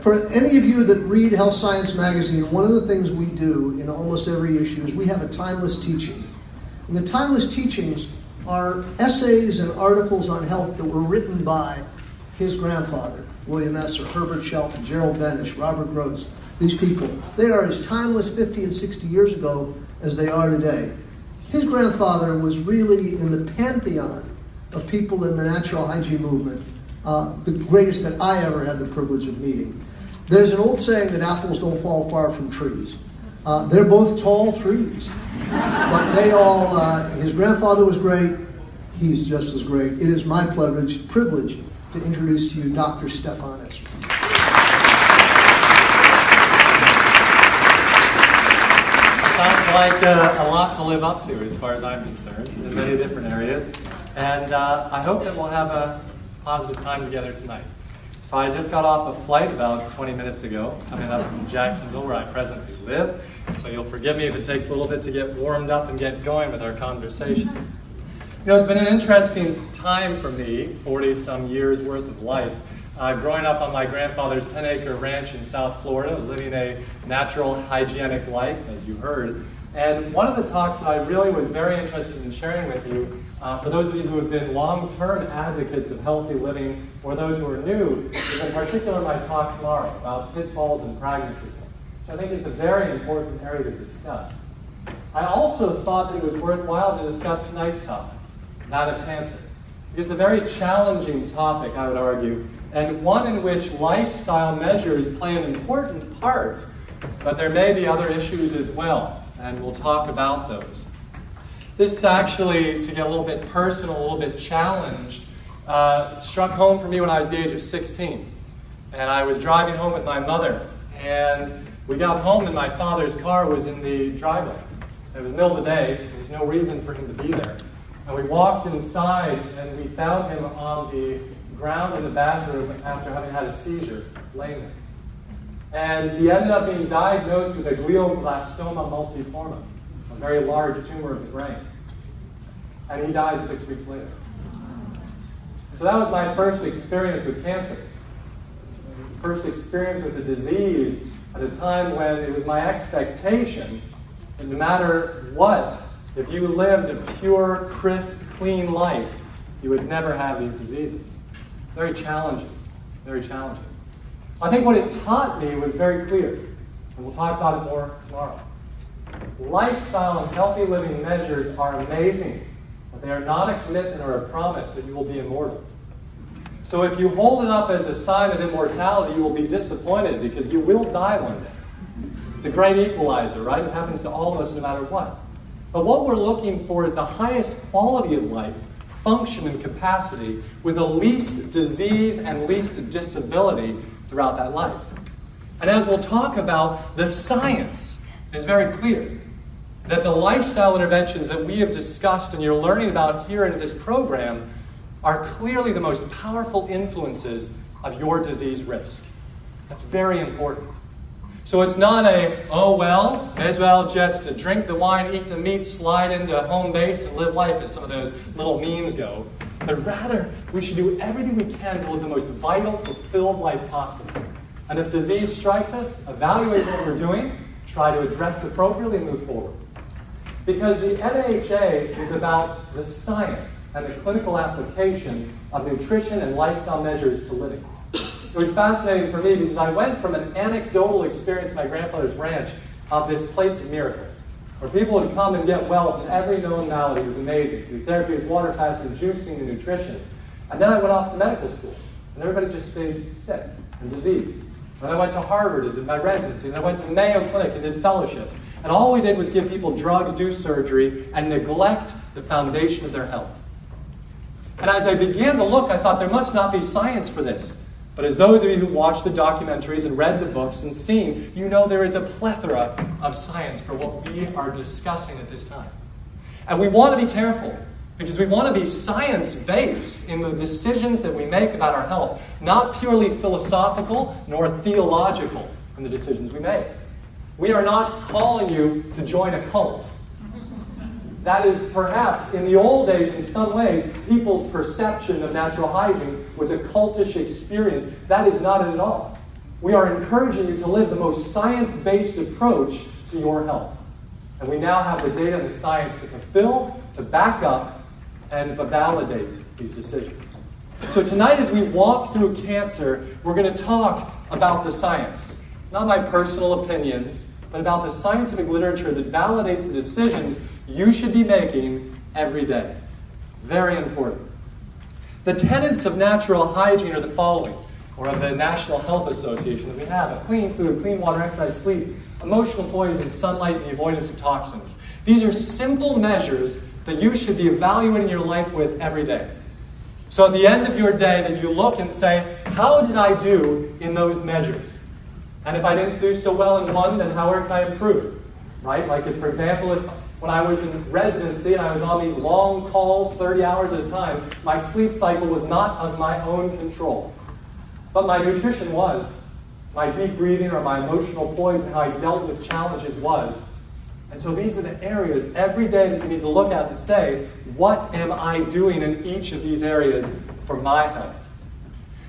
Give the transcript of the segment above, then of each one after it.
For any of you that read Health Science Magazine, one of the things we do in almost every issue is we have a timeless teaching. And the timeless teachings are essays and articles on health that were written by his grandfather, William Esser, Herbert Shelton, Gerald Benish, Robert Gross. These people, they are as timeless 50 and 60 years ago as they are today. His grandfather was really in the pantheon of people in the natural hygiene movement, the greatest that I ever had the privilege of meeting. There's an old saying that apples don't fall far from trees. They're both tall trees. But they all, his grandfather was great, he's just as great. It is my privilege to introduce to you Dr. Stephan Esser. Sounds like a lot to live up to as far as I'm concerned in many different areas. And I hope that we'll have a positive time together tonight. So I just got off a flight about 20 minutes ago, coming up from Jacksonville, where I presently live. So you'll forgive me if it takes a little bit to get warmed up and get going with our conversation. You know, it's been an interesting time for me, 40-some years worth of life. Growing up on my grandfather's 10-acre ranch in South Florida, living a natural, hygienic life, as you heard. And one of the talks that I really was very interested in sharing with you, for those of you who have been long-term advocates of healthy living, or those who are new, is in particular my talk tomorrow about pitfalls and pragmatism, which I think is a very important area to discuss. I also thought that it was worthwhile to discuss tonight's topic, that of cancer. It's a very challenging topic, I would argue, and one in which lifestyle measures play an important part, but there may be other issues as well, and we'll talk about those. This actually, to get a little bit personal, a little bit challenged, struck home for me when I was the age of 16. And I was driving home with my mother, and we got home and my father's car was in the driveway. It was the middle of the day, there was no reason for him to be there. And we walked inside and we found him on the ground in the bathroom after having had a seizure, laying there. And he ended up being diagnosed with a glioblastoma multiforme, a very large tumor of the brain. And he died 6 weeks later. So that was my first experience with cancer. First experience with the disease at a time when it was my expectation that no matter what, if you lived a pure, crisp, clean life, you would never have these diseases. Very challenging, very challenging. I think what it taught me was very clear, and we'll talk about it more tomorrow. Lifestyle and healthy living measures are amazing, but they are not a commitment or a promise that you will be immortal. So if you hold it up as a sign of immortality, you will be disappointed because you will die one day. The great equalizer, right? It happens to all of us no matter what. But what we're looking for is the highest quality of life, function and capacity, with the least disease and least disability throughout that life. And as we'll talk about, the science is very clear that the lifestyle interventions that we have discussed and you're learning about here in this program are clearly the most powerful influences of your disease risk. That's very important. So it's not a, oh well, may as well just drink the wine, eat the meat, slide into home base and live life as some of those little memes go. But rather, we should do everything we can to live the most vital, fulfilled life possible. And if disease strikes us, evaluate what we're doing, try to address appropriately and move forward. Because the NHA is about the science and the clinical application of nutrition and lifestyle measures to living. It was fascinating for me because I went from an anecdotal experience at my grandfather's ranch of this place of miracles, where people would come and get well from every known malady. It was amazing. Through therapy with water fasting, juicing, and nutrition. And then I went off to medical school, and everybody just stayed sick and diseased. And I went to Harvard and did my residency, and I went to Mayo Clinic and did fellowships. And all we did was give people drugs, do surgery, and neglect the foundation of their health. And as I began to look, I thought there must not be science for this. But as those of you who watched the documentaries and read the books and seen, you know there is a plethora of science for what we are discussing at this time. And we want to be careful, because we want to be science-based in the decisions that we make about our health, not purely philosophical nor theological in the decisions we make. We are not calling you to join a cult. That is perhaps, in the old days, in some ways, people's perception of natural hygiene was a cultish experience. That is not it at all. we are encouraging you to live the most science-based approach to your health. And we now have the data and the science to fulfill, to back up, and validate these decisions. So tonight, as we walk through cancer, we're going to talk about the science. Not my personal opinions, but about the scientific literature that validates the decisions you should be making every day. Very important. The tenets of natural hygiene are the following, or of the National Health Association that we have: clean food, clean water, exercise, sleep, emotional poison, sunlight, and the avoidance of toxins. These are simple measures that you should be evaluating your life with every day. So at the end of your day, that you look and say, how did I do in those measures? And if I didn't do so well in one, then how can I improve? Right? Like if, for example, when I was in residency and I was on these long calls, 30 hours at a time, my sleep cycle was not of my own control. But my nutrition was. My deep breathing or my emotional poise and how I dealt with challenges was. And so these are the areas every day that you need to look at and say, what am I doing in each of these areas for my health?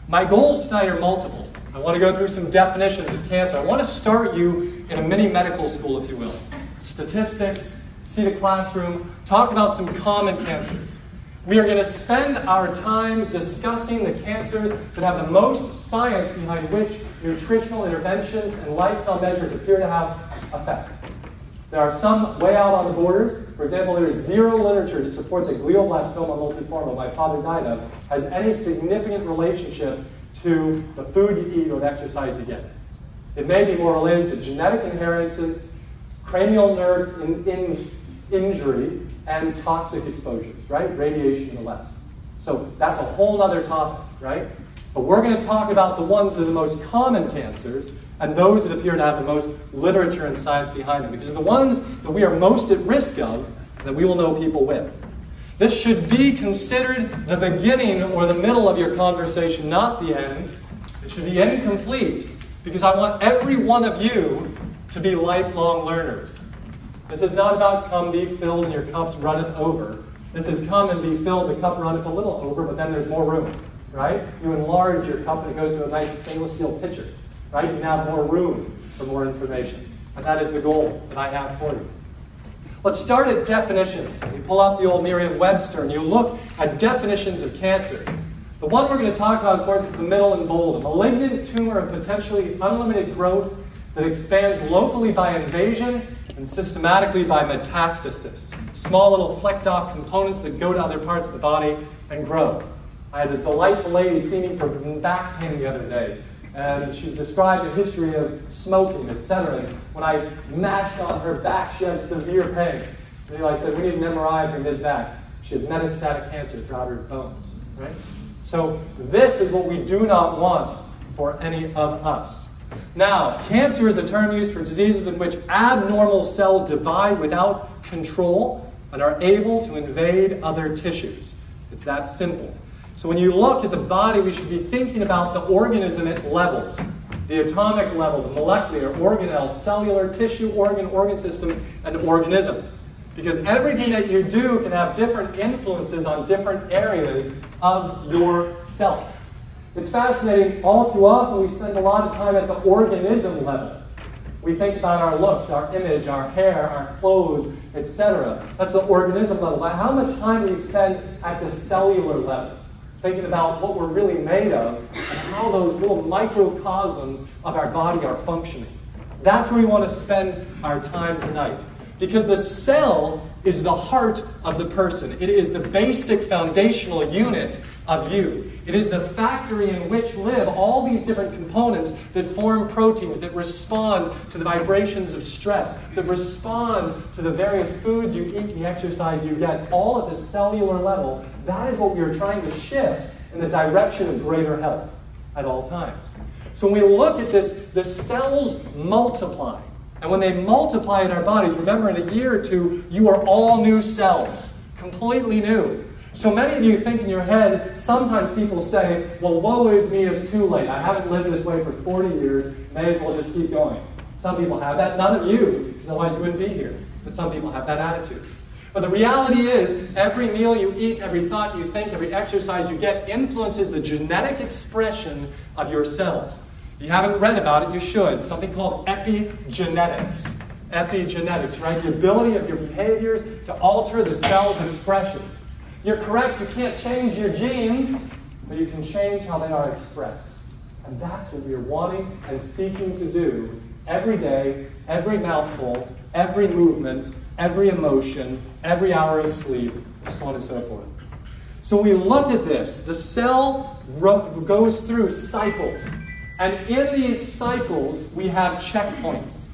My goals tonight are multiple. I want to go through some definitions of cancer. I want to start you in a mini medical school, if you will. Statistics, see the classroom, talk about some common cancers. We are going to spend our time discussing the cancers that have the most science behind which nutritional interventions and lifestyle measures appear to have effect. There are some way out on the borders. For example, there is zero literature to support that glioblastoma multiforme, my father died of, has any significant relationship to the food you eat or the exercise you get. It may be more related to genetic inheritance, cranial nerve injury, and toxic exposures, right? Radiation and the less. So that's a whole other topic, right? But we're going to talk about the ones that are the most common cancers and those that appear to have the most literature and science behind them, because they're the ones that we are most at risk of, that we will know people with. This should be considered the beginning or the middle of your conversation, not the end. It should be incomplete, because I want every one of you to be lifelong learners. This is not about come be filled and your cups runneth over. This is come and be filled, the cup runneth a little over, but then there's more room, right? You enlarge your cup and it goes to a nice stainless steel pitcher, right? You have more room for more information. And that is the goal that I have for you. Let's start at definitions. You pull out the old Merriam-Webster and you look at definitions of cancer. The one we're going to talk about, of course, is the middle and bold. A malignant tumor of potentially unlimited growth that expands locally by invasion and systematically by metastasis. Small little flecked off components that go to other parts of the body and grow. I had a delightful lady see me for back pain the other day. And she described a history of smoking, etc. And when I mashed on her back, she had severe pain. And I said, we need an MRI of her mid-back. She had metastatic cancer throughout her bones. Right? So this is what we do not want for any of us. Now, cancer is a term used for diseases in which abnormal cells divide without control and are able to invade other tissues. It's that simple. So when you look at the body, we should be thinking about the organism at levels. The atomic level, the molecular, organelle, cellular, tissue, organ system, and organism. Because everything that you do can have different influences on different areas of yourself. It's fascinating, all too often we spend a lot of time at the organism level. We think about our looks, our image, our hair, our clothes, etc. That's the organism level. But how much time do we spend at the cellular level? Thinking about what we're really made of and how those little microcosms of our body are functioning. That's where we want to spend our time tonight. Because the cell is the heart of the person. It is the basic foundational unit of you. It is the factory in which live all these different components that form proteins, that respond to the vibrations of stress, that respond to the various foods you eat, the exercise you get, all at the cellular level. That is what we are trying to shift in the direction of greater health at all times. So when we look at this, the cells multiply. And when they multiply in our bodies, remember in a year or two, you are all new cells, completely new. So many of you think in your head, sometimes people say, well, woe is me, it's too late. I haven't lived this way for 40 years, may as well just keep going. Some people have that, none of you, because otherwise you wouldn't be here. But some people have that attitude. But the reality is, every meal you eat, every thought you think, every exercise you get influences the genetic expression of your cells. If you haven't read about it, you should. Something called epigenetics. Epigenetics, right? The ability of your behaviors to alter the cell's expression. You're correct, you can't change your genes, but you can change how they are expressed. And that's what we are wanting and seeking to do every day, every mouthful, every movement, every emotion, every hour of sleep, so on and so forth. So when we look at this, the cell goes through cycles. And in these cycles, we have checkpoints.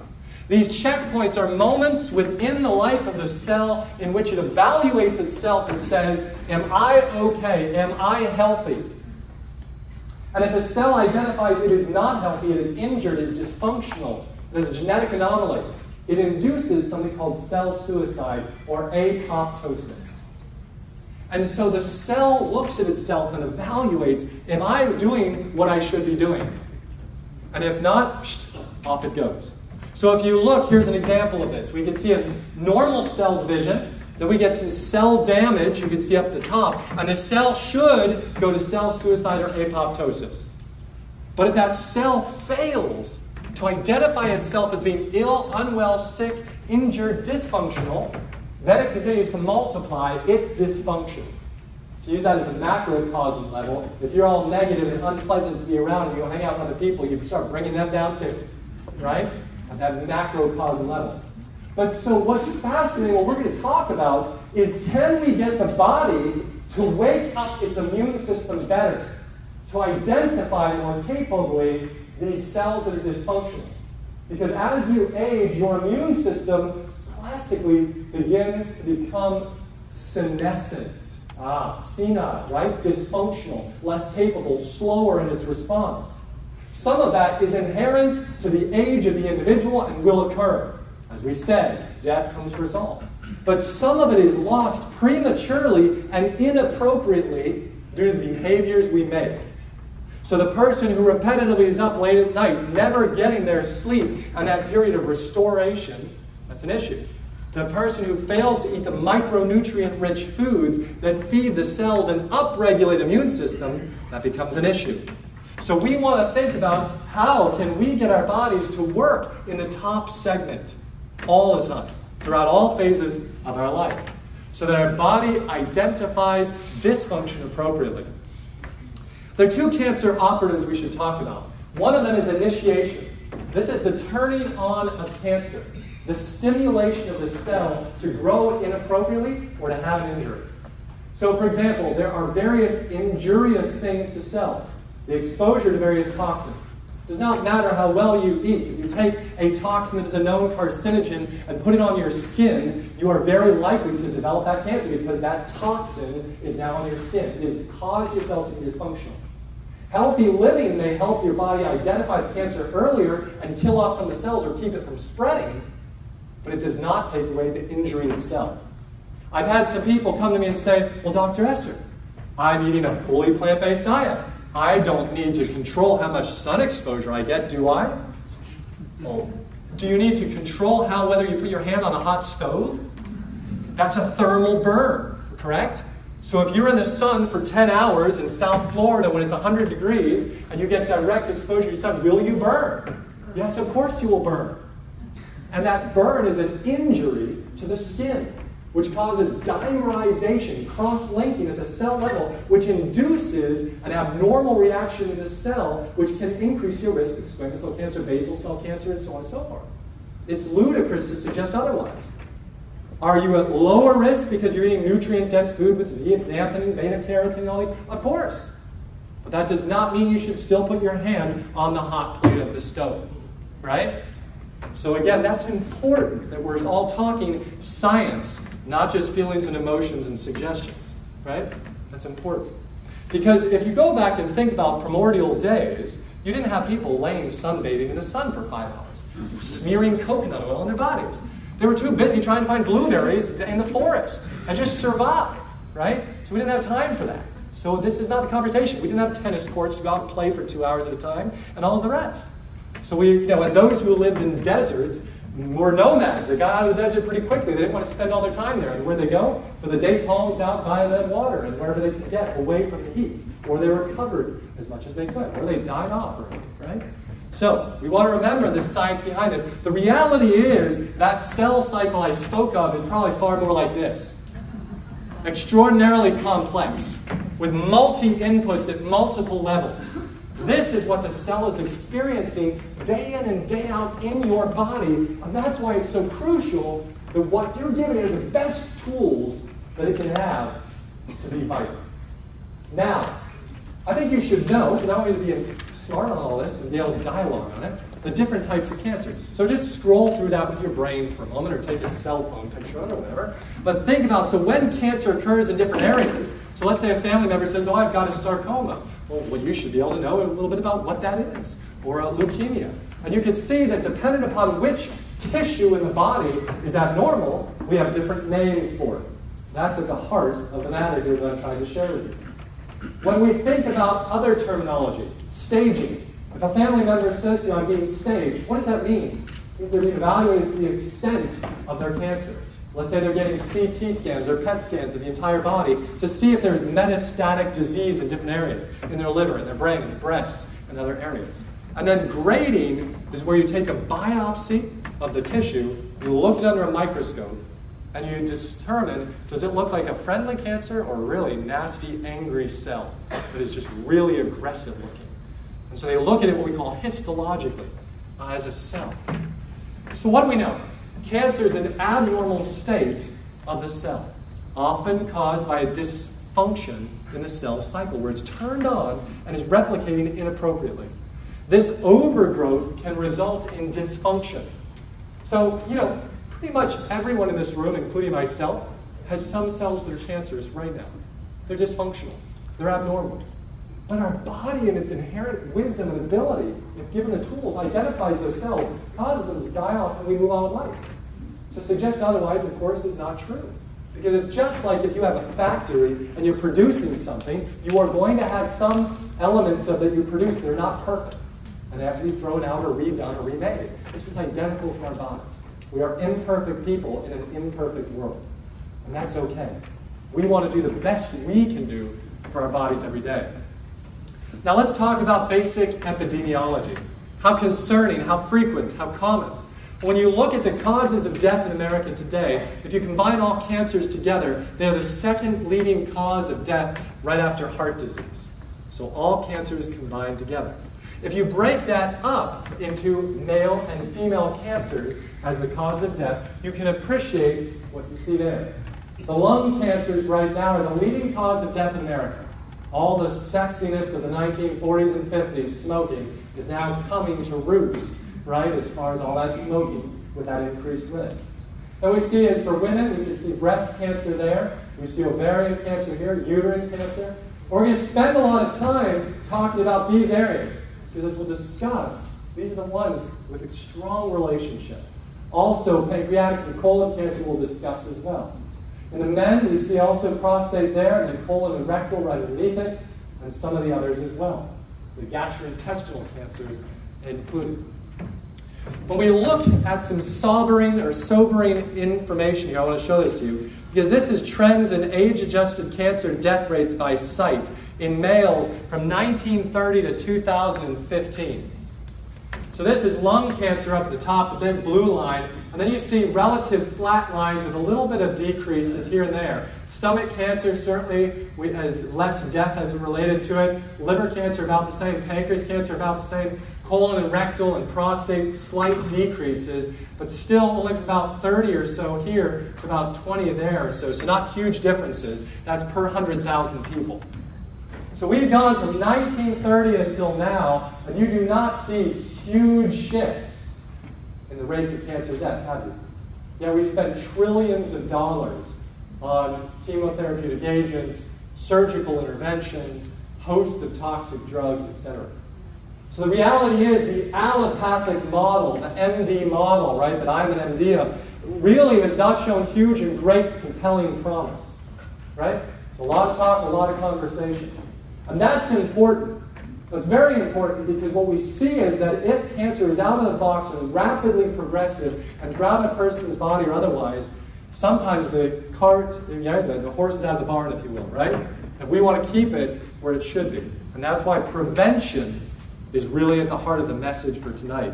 These checkpoints are moments within the life of the cell in which it evaluates itself and says, am I okay? Am I healthy? And if the cell identifies it is not healthy, it is injured, it is dysfunctional, it is a genetic anomaly, it induces something called cell suicide or apoptosis. And so the cell looks at itself and evaluates, am I doing what I should be doing? And if not, off it goes. So if you look, here's an example of this. We can see a normal cell division. Then we get some cell damage, you can see up at the top. And the cell should go to cell suicide or apoptosis. But if that cell fails to identify itself as being ill, unwell, sick, injured, dysfunctional, then it continues to multiply its dysfunction. To use that as a macrocosm level, if you're all negative and unpleasant to be around and you hang out with other people, you start bringing them down too, right? At that macrocosm level. But so what's fascinating, what we're going to talk about, is can we get the body to wake up its immune system better, to identify more capably these cells that are dysfunctional? Because as you age, your immune system classically begins to become senescent. Senile, right? Dysfunctional, less capable, slower in its response. Some of that is inherent to the age of the individual and will occur. As we said, death comes for us all. But some of it is lost prematurely and inappropriately due to the behaviors we make. So the person who repetitively is up late at night, never getting their sleep, and that period of restoration, that's an issue. The person who fails to eat the micronutrient-rich foods that feed the cells and upregulate immune system, that becomes an issue. So we want to think about how can we get our bodies to work in the top segment all the time, throughout all phases of our life, so that our body identifies dysfunction appropriately. There are two cancer operatives we should talk about. One of them is initiation. This is the turning on of cancer, the stimulation of the cell to grow inappropriately or to have an injury. So, for example, there are various injurious things to cells. The exposure to various toxins. It does not matter how well you eat. If you take a toxin that is a known carcinogen and put it on your skin, you are very likely to develop that cancer because that toxin is now on your skin. It has caused your cells to be dysfunctional. Healthy living may help your body identify the cancer earlier and kill off some of the cells or keep it from spreading, but it does not take away the injury of the cell. I've had some people come to me and say, well, Dr. Esser, I'm eating a fully plant-based diet. I don't need to control how much sun exposure I get, do I? Well, do you need to control whether you put your hand on a hot stove? That's a thermal burn, correct? So if you're in the sun for 10 hours in South Florida when it's 100 degrees and you get direct exposure to the sun, will you burn? Yes, of course you will burn. And that burn is an injury to the skin, which causes dimerization, cross-linking at the cell level, which induces an abnormal reaction in the cell, which can increase your risk of squamous cell cancer, basal cell cancer, and so on and so forth. It's ludicrous to suggest otherwise. Are you at lower risk because you're eating nutrient-dense food with zeaxanthin, beta-carotene, and all these? Of course. But that does not mean you should still put your hand on the hot plate of the stove, right? So again, that's important that we're all talking science, not just feelings and emotions and suggestions, right? That's important. Because if you go back and think about primordial days, you didn't have people laying sunbathing in the sun for 5 hours, smearing coconut oil on their bodies. They were too busy trying to find blueberries in the forest and just survive, right? So we didn't have time for that. So this is not the conversation. We didn't have tennis courts to go out and play for 2 hours at a time and all of the rest. So and those who lived in deserts were nomads. They got out of the desert pretty quickly. They didn't want to spend all their time there. And where'd they go? For the date palms out by the water and wherever they could get away from the heat. Or they recovered as much as they could. Or they died off early, right? So, we want to remember the science behind this. The reality is that cell cycle I spoke of is probably far more like this. Extraordinarily complex, with multi-inputs at multiple levels. This is what the cell is experiencing day in and day out in your body, and that's why it's so crucial that what you're giving it are the best tools that it can have to be vital. Now, I think you should know, because I want you to be smart on all this and be able to dialogue on it, the different types of cancers. So just scroll through that with your brain for a moment, or take a cell phone picture of it or whatever. But think about, so when cancer occurs in different areas, so let's say a family member says, oh, I've got a sarcoma. Well, you should be able to know a little bit about what that is, or a leukemia. And you can see that depending upon which tissue in the body is abnormal, we have different names for it. That's at the heart of the matter here that I'm trying to share with you. When we think about other terminology, staging, if a family member says to you, I'm being staged, what does that mean? It means they're being evaluated for the extent of their cancer. Let's say they're getting CT scans or PET scans of the entire body to see if there's metastatic disease in different areas, in their liver, in their brain, in their breasts, and other areas. And then grading is where you take a biopsy of the tissue, you look it under a microscope, and you determine, does it look like a friendly cancer or a really nasty, angry cell that is just really aggressive looking? And so they look at it what we call histologically, as a cell. So what do we know? Cancer is an abnormal state of the cell, often caused by a dysfunction in the cell cycle, where it's turned on and is replicating inappropriately. This overgrowth can result in dysfunction. So, pretty much everyone in this room, including myself, has some cells that are cancerous right now. They're dysfunctional. They're abnormal. But our body, in its inherent wisdom and ability, if given the tools, identifies those cells, causes them to die off, and we move on with life. To suggest otherwise, of course, is not true. Because it's just like if you have a factory and you're producing something, you are going to have some elements of that you produce that are not perfect. And they have to be thrown out or redone or remade. This is identical to our bodies. We are imperfect people in an imperfect world. And that's okay. We want to do the best we can do for our bodies every day. Now let's talk about basic epidemiology. How concerning, how frequent, how common. When you look at the causes of death in America today, if you combine all cancers together, they are the second leading cause of death right after heart disease. So all cancers combined together. If you break that up into male and female cancers as the cause of death, you can appreciate what you see there. The lung cancers right now are the leading cause of death in America. All the sexiness of the 1940s and 50s, smoking, is now coming to roost, right, as far as all that smoking with that increased risk. Then we see it for women, we can see breast cancer there, we see ovarian cancer here, uterine cancer. We're going to spend a lot of time talking about these areas, because as we'll discuss, these are the ones with a strong relationship. Also, pancreatic and colon cancer we'll discuss as well. In the men, we see also prostate there, and then colon and rectal right underneath it, and some of the others as well. The gastrointestinal cancers included. When we look at some sobering information here, I want to show this to you, because this is trends in age-adjusted cancer death rates by site in males from 1930 to 2015. So this is lung cancer up at the top, the big blue line, and then you see relative flat lines with a little bit of decreases here and there. Stomach cancer certainly has less death as related to it. Liver cancer about the same. Pancreas cancer about the same. Colon and rectal and prostate, slight decreases, but still only about 30 or so here to about 20 there or so. So not huge differences. That's per 100,000 people. So we've gone from 1930 until now, and you do not see huge shifts in the rates of cancer death, have you? Yet we spend trillions of dollars on chemotherapeutic agents, surgical interventions, hosts of toxic drugs, etc. So the reality is the allopathic model, the MD model, right, that I'm an MD of, really has not shown huge and great compelling promise, right? It's a lot of talk, a lot of conversation. And that's important. That's very important because what we see is that if cancer is out of the box and rapidly progressive and throughout a person's body or otherwise, sometimes the horse is out of the barn, if you will, right? And we want to keep it where it should be. And that's why prevention is really at the heart of the message for tonight.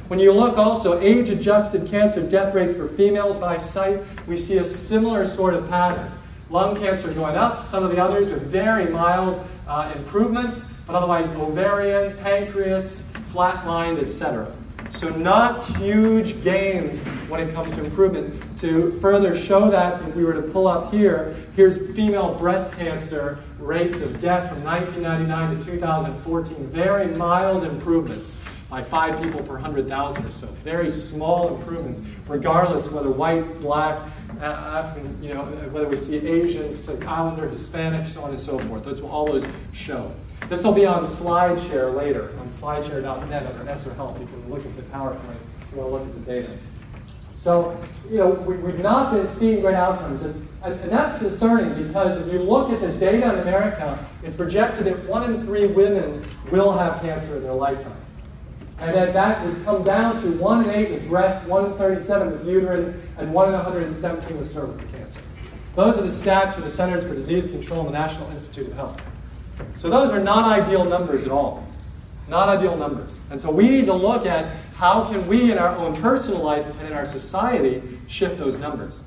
When you look also, age-adjusted cancer death rates for females by site, we see a similar sort of pattern. Lung cancer going up, some of the others with very mild improvements, but otherwise ovarian, pancreas, flatlined, etc. So not huge gains when it comes to improvement. To further show that, if we were to pull up here, here's female breast cancer rates of death from 1999 to 2014. Very mild improvements by 5 people per 100,000 or so. Very small improvements, regardless whether white, black, African, whether we see Asian, Pacific Islander, Hispanic, so on and so forth. That's what all those show. This will be on SlideShare later, on slideshare.net under Esser Help. You can look at the PowerPoint if you want to look at the data. So, we've not been seeing great outcomes. And that's concerning because if you look at the data in America, it's projected that 1 in 3 women will have cancer in their lifetime. And then that would come down to 1 in 8 with breast, 1 in 37 with uterine, and 1 in 117 with cervical cancer. Those are the stats for the Centers for Disease Control and the National Institute of Health. So those are not ideal numbers at all. Not ideal numbers. And so we need to look at how can we in our own personal life and in our society shift those numbers.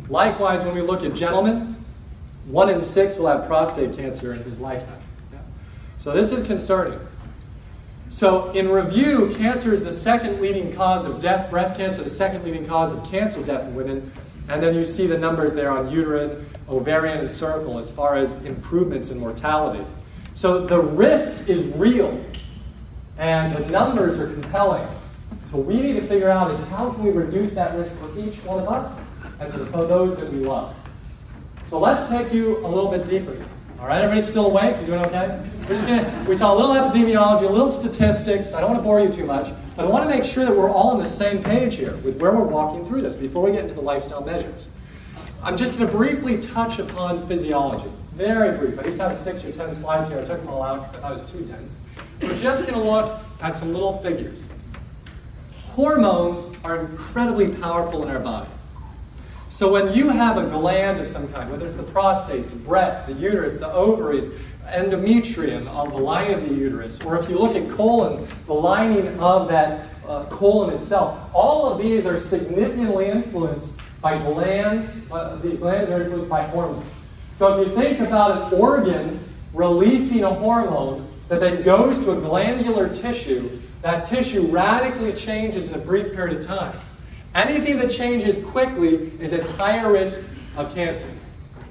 Likewise, when we look at gentlemen, 1 in 6 will have prostate cancer in his lifetime. So this is concerning. So in review, cancer is the second leading cause of death. Breast cancer, the second leading cause of cancer death in women. And then you see the numbers there on uterine, ovarian, and cervical as far as improvements in mortality. So the risk is real, and the numbers are compelling. So we need to figure out is how can we reduce that risk for each one of us and for those that we love. So let's take you a little bit deeper. All right, everybody still awake? You doing okay? We saw a little epidemiology, a little statistics. I don't want to bore you too much, but I want to make sure that we're all on the same page here with where we're walking through this before we get into the lifestyle measures. I'm just going to briefly touch upon physiology. Very brief. I used to have 6 or 10 slides here. I took them all out because I thought it was too dense. We're just going to look at some little figures. Hormones are incredibly powerful in our body. So when you have a gland of some kind, whether it's the prostate, the breast, the uterus, the ovaries, endometrium on the lining of the uterus, or if you look at colon, the lining of that colon itself, all of these are significantly influenced by glands. These glands are influenced by hormones. So if you think about an organ releasing a hormone that then goes to a glandular tissue, that tissue radically changes in a brief period of time. Anything that changes quickly is at higher risk of cancer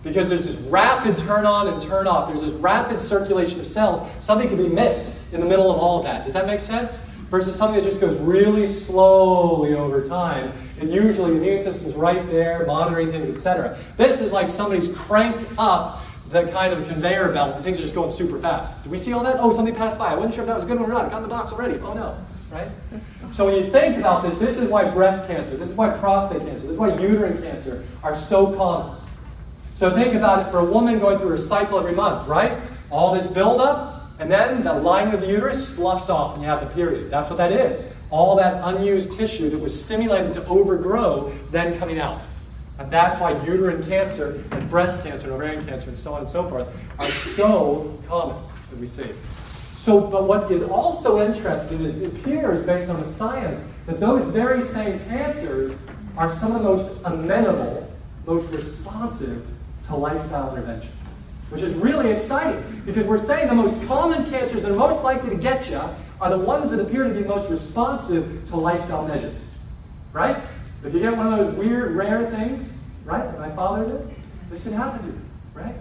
because there's this rapid turn on and turn off. There's this rapid circulation of cells. Something can be missed in the middle of all of that. Does that make sense? Versus something that just goes really slowly over time. And usually the immune system's right there, monitoring things, etc. This is like somebody's cranked up the kind of conveyor belt and things are just going super fast. Did we see all that? Oh, something passed by. I wasn't sure if that was a good one or not. I got in the box already. Oh no. Right? So when you think about this, this is why breast cancer, this is why prostate cancer, this is why uterine cancer are so common. So think about it for a woman going through her cycle every month, right? All this buildup, and then the lining of the uterus sloughs off and you have the period. That's what that is. All that unused tissue that was stimulated to overgrow, then coming out. And that's why uterine cancer and breast cancer and ovarian cancer and so on and so forth are so common that we see. So, but what is also interesting is it appears, based on the science, that those very same cancers are some of the most amenable, most responsive to lifestyle interventions, which is really exciting because we're saying the most common cancers that are most likely to get you are the ones that appear to be most responsive to lifestyle measures, right? If you get one of those weird, rare things, right, that my father did, this can happen to you, right?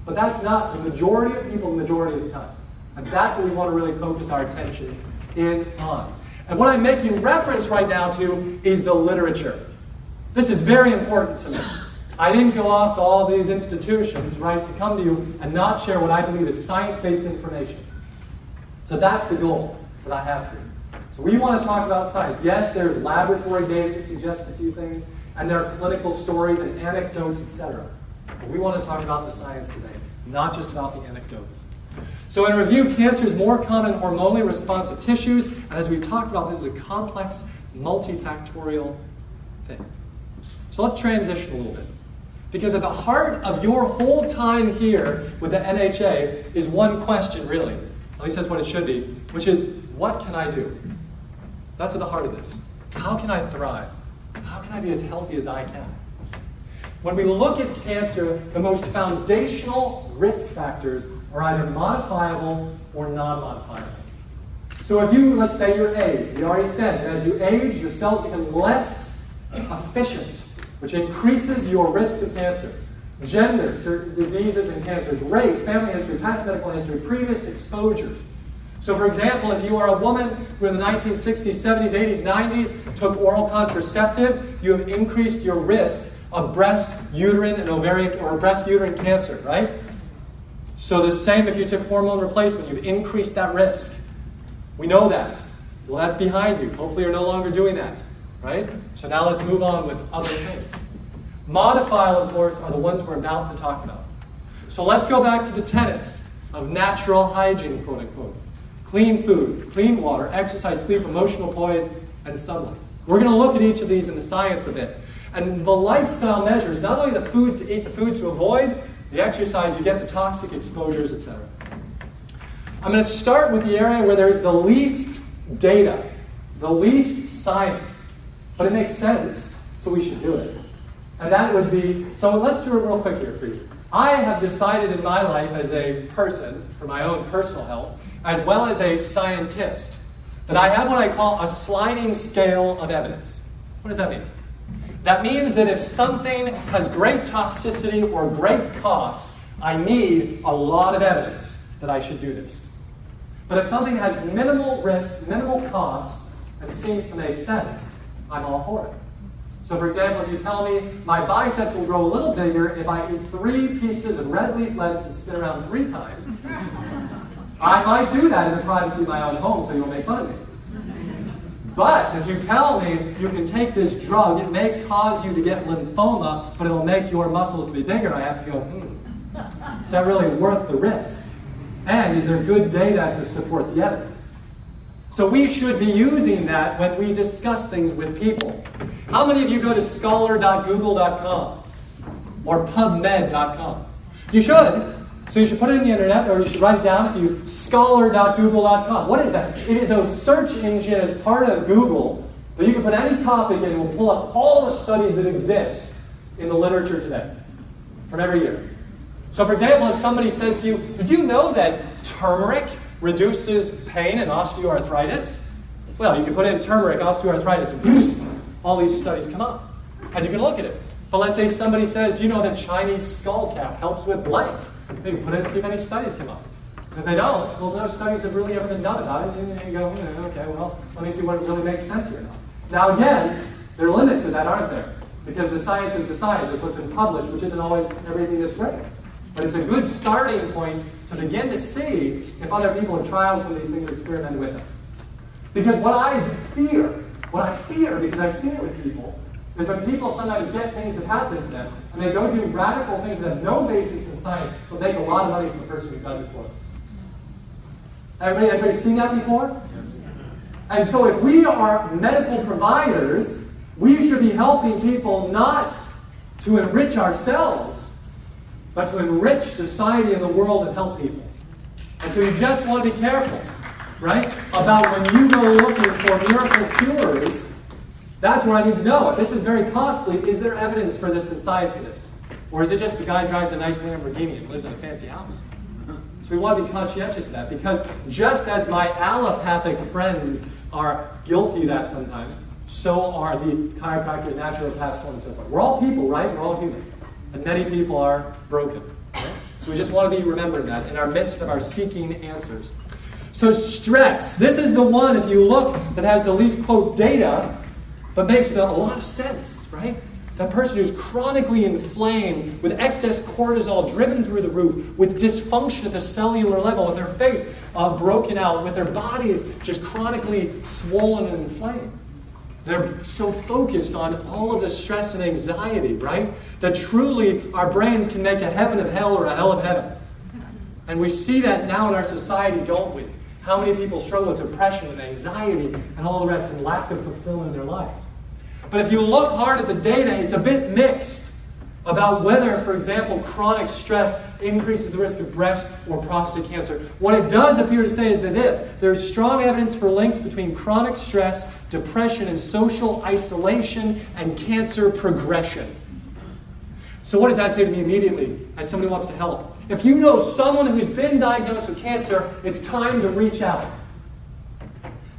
But that's not the majority of people the majority of the time. And that's what we want to really focus our attention in on. And what I'm making reference right now to is the literature. This is very important to me. I didn't go off to all these institutions, right, to come to you and not share what I believe is science-based information. So that's the goal that I have for you. So we want to talk about science. Yes, there's laboratory data to suggest a few things, and there are clinical stories and anecdotes, etc. But we want to talk about the science today, not just about the anecdotes. So in review, cancer is more common in hormonally responsive tissues, and as we've talked about, this is a complex, multifactorial thing. So let's transition a little bit. Because at the heart of your whole time here with the NHA is one question, really. At least that's what it should be, which is, what can I do? That's at the heart of this. How can I thrive? How can I be as healthy as I can? When we look at cancer, the most foundational risk factors are either modifiable or non-modifiable. So if you, let's say you age, we already said that as you age, the cells become less efficient, which increases your risk of cancer. Gender, certain diseases and cancers, race, family history, past medical history, previous exposures. So for example, if you are a woman who in the 1960s, 70s, 80s, 90s took oral contraceptives, you have increased your risk of breast, uterine, and ovarian, or breast uterine cancer, right? So the same if you took hormone replacement, you've increased that risk. We know that. Well, that's behind you. Hopefully you're no longer doing that, right? So now let's move on with other things. Modifiable, of course, are the ones we're about to talk about. So let's go back to the tenets of natural hygiene, quote unquote. Clean food, clean water, exercise, sleep, emotional poise, and sunlight. We're going to look at each of these in the science of it. And the lifestyle measures, not only the foods to eat, the foods to avoid, the exercise you get, the toxic exposures, etc. I'm going to start with the area where there is the least data, the least science, but it makes sense, so we should do it. And that would be, so let's do it real quick here for you. I have decided in my life as a person, for my own personal health, as well as a scientist, that I have what I call a sliding scale of evidence. What does that mean? That means that if something has great toxicity or great cost, I need a lot of evidence that I should do this. But if something has minimal risk, minimal cost, and seems to make sense, I'm all for it. So for example, if you tell me my biceps will grow a little bigger if I eat 3 pieces of red leaf lettuce and spin around 3 times, I might do that in the privacy of my own home so you'll make fun of me. But if you tell me you can take this drug, it may cause you to get lymphoma, but it'll make your muscles to be bigger, I have to go, is that really worth the risk? And is there good data to support the evidence? So we should be using that when we discuss things with people. How many of you go to scholar.google.com or pubmed.com? You should. So you should put it in the internet, or you should write it down if you scholar.google.com. What is that? It is a search engine as part of Google that you can put any topic in and it will pull up all the studies that exist in the literature today from every year. So for example, if somebody says to you, did you know that turmeric reduces pain and osteoarthritis? Well, you can put in turmeric, osteoarthritis, and boost, all these studies come up. And you can look at it. But let's say somebody says, do you know that Chinese skull cap helps with blank? You can put in and see if any studies come up. If they don't, well, no studies have really ever been done about it. And you go, okay, well, let me see what really makes sense here now. Now again, there are limits to that, aren't there? Because the science is the science. It's what's been published, which isn't always everything that's great. But it's a good starting point to begin to see if other people have tried some of these things or experimented with them. Because what I fear, because I've seen it with people, is when people sometimes get things that happen to them, and they go do radical things that have no basis in science, but make a lot of money from the person who does it for them. Everybody seen that before? And so if we are medical providers, we should be helping people not to enrich ourselves, but to enrich society and the world and help people. And so you just want to be careful, right? About when you go looking for miracle cures, that's what I need to know. If this is very costly, is there evidence for this and science for this? Or is it just the guy drives a nice Lamborghini and lives in a fancy house? So we want to be conscientious of that, because just as my allopathic friends are guilty of that sometimes, so are the chiropractors, naturopaths, so on and so forth. We're all people, right? We're all human. And many people are broken. Right? So we just want to be remembering that in our midst of our seeking answers. So stress. This is the one, if you look, that has the least, quote, data, but makes a lot of sense, right? That person who's chronically inflamed, with excess cortisol driven through the roof, with dysfunction at the cellular level, with their face broken out, with their bodies just chronically swollen and inflamed. They're so focused on all of the stress and anxiety, right? That truly our brains can make a heaven of hell or a hell of heaven. And we see that now in our society, don't we? How many people struggle with depression and anxiety and all the rest and lack of fulfillment in their lives? But if you look hard at the data, it's a bit mixed. about whether, for example, chronic stress increases the risk of breast or prostate cancer. What it does appear to say is that there's strong evidence for links between chronic stress, depression, and social isolation and cancer progression. So what does that say to me immediately as somebody who wants to help? If you know someone who's been diagnosed with cancer, it's time to reach out.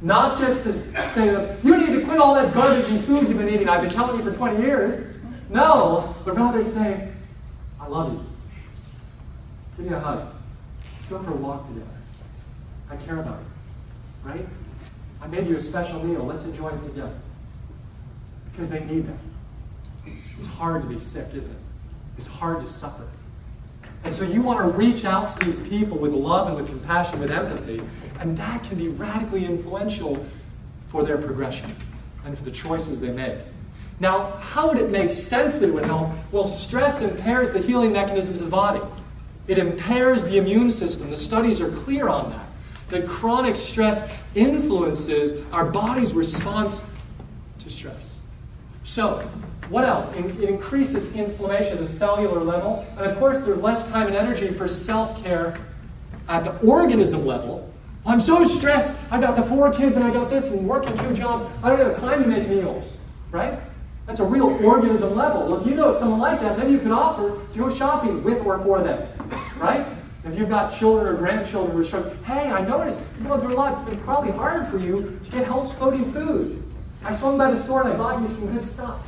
Not just to say to them, you need to quit all that garbagey food you've been eating, I've been telling you for 20 years. No, but rather say, I love you. Give me a hug. Let's go for a walk together. I care about you, right? I made you a special meal. Let's enjoy it together. Because they need that. It's hard to be sick, isn't it? It's hard to suffer. And so you want to reach out to these people with love and with compassion, with empathy, and that can be radically influential for their progression and for the choices they make. Now, how would it make sense that it would help? Well, stress impairs the healing mechanisms of the body. It impairs the immune system. The studies are clear on that. That chronic stress influences our body's response to stress. So, what else? It increases inflammation at the cellular level. And of course, there's less time and energy for self-care at the organism level. I'm so stressed. I got the 4 kids and I got this and working 2 jobs. I don't have time to make meals, right? That's a real organism level. Well, if you know someone like that, maybe you can offer to go shopping with or for them, right? If you've got children or grandchildren who are struggling, hey, I noticed you've gone through a lot. It's been probably hard for you to get health-promoting foods. I saw them by the store and I bought you some good stuff.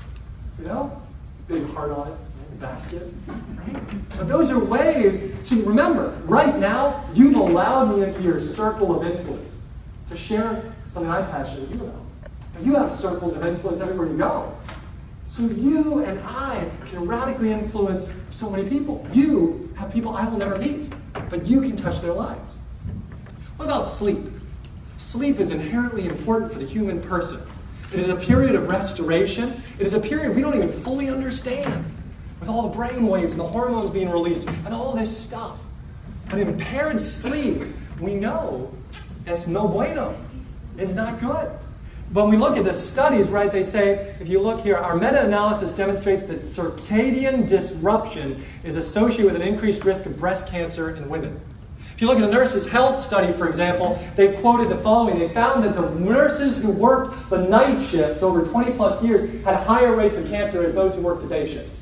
You know? Big heart on it, the basket, right? But those are ways to remember, right now, you've allowed me into your circle of influence to share something I'm passionate with you about. And you have circles of influence everywhere you go. So you and I can radically influence so many people. You have people I will never meet, but you can touch their lives. What about sleep? Sleep is inherently important for the human person. It is a period of restoration. It is a period we don't even fully understand, with all the brain waves and the hormones being released and all this stuff. But impaired sleep, we know, es no bueno. It's not good. When we look at the studies, right, they say, if you look here, our meta-analysis demonstrates that circadian disruption is associated with an increased risk of breast cancer in women. If you look at the Nurses' Health Study, for example, they quoted the following. They found that the nurses who worked the night shifts over 20 plus years had higher rates of cancer as those who worked the day shifts.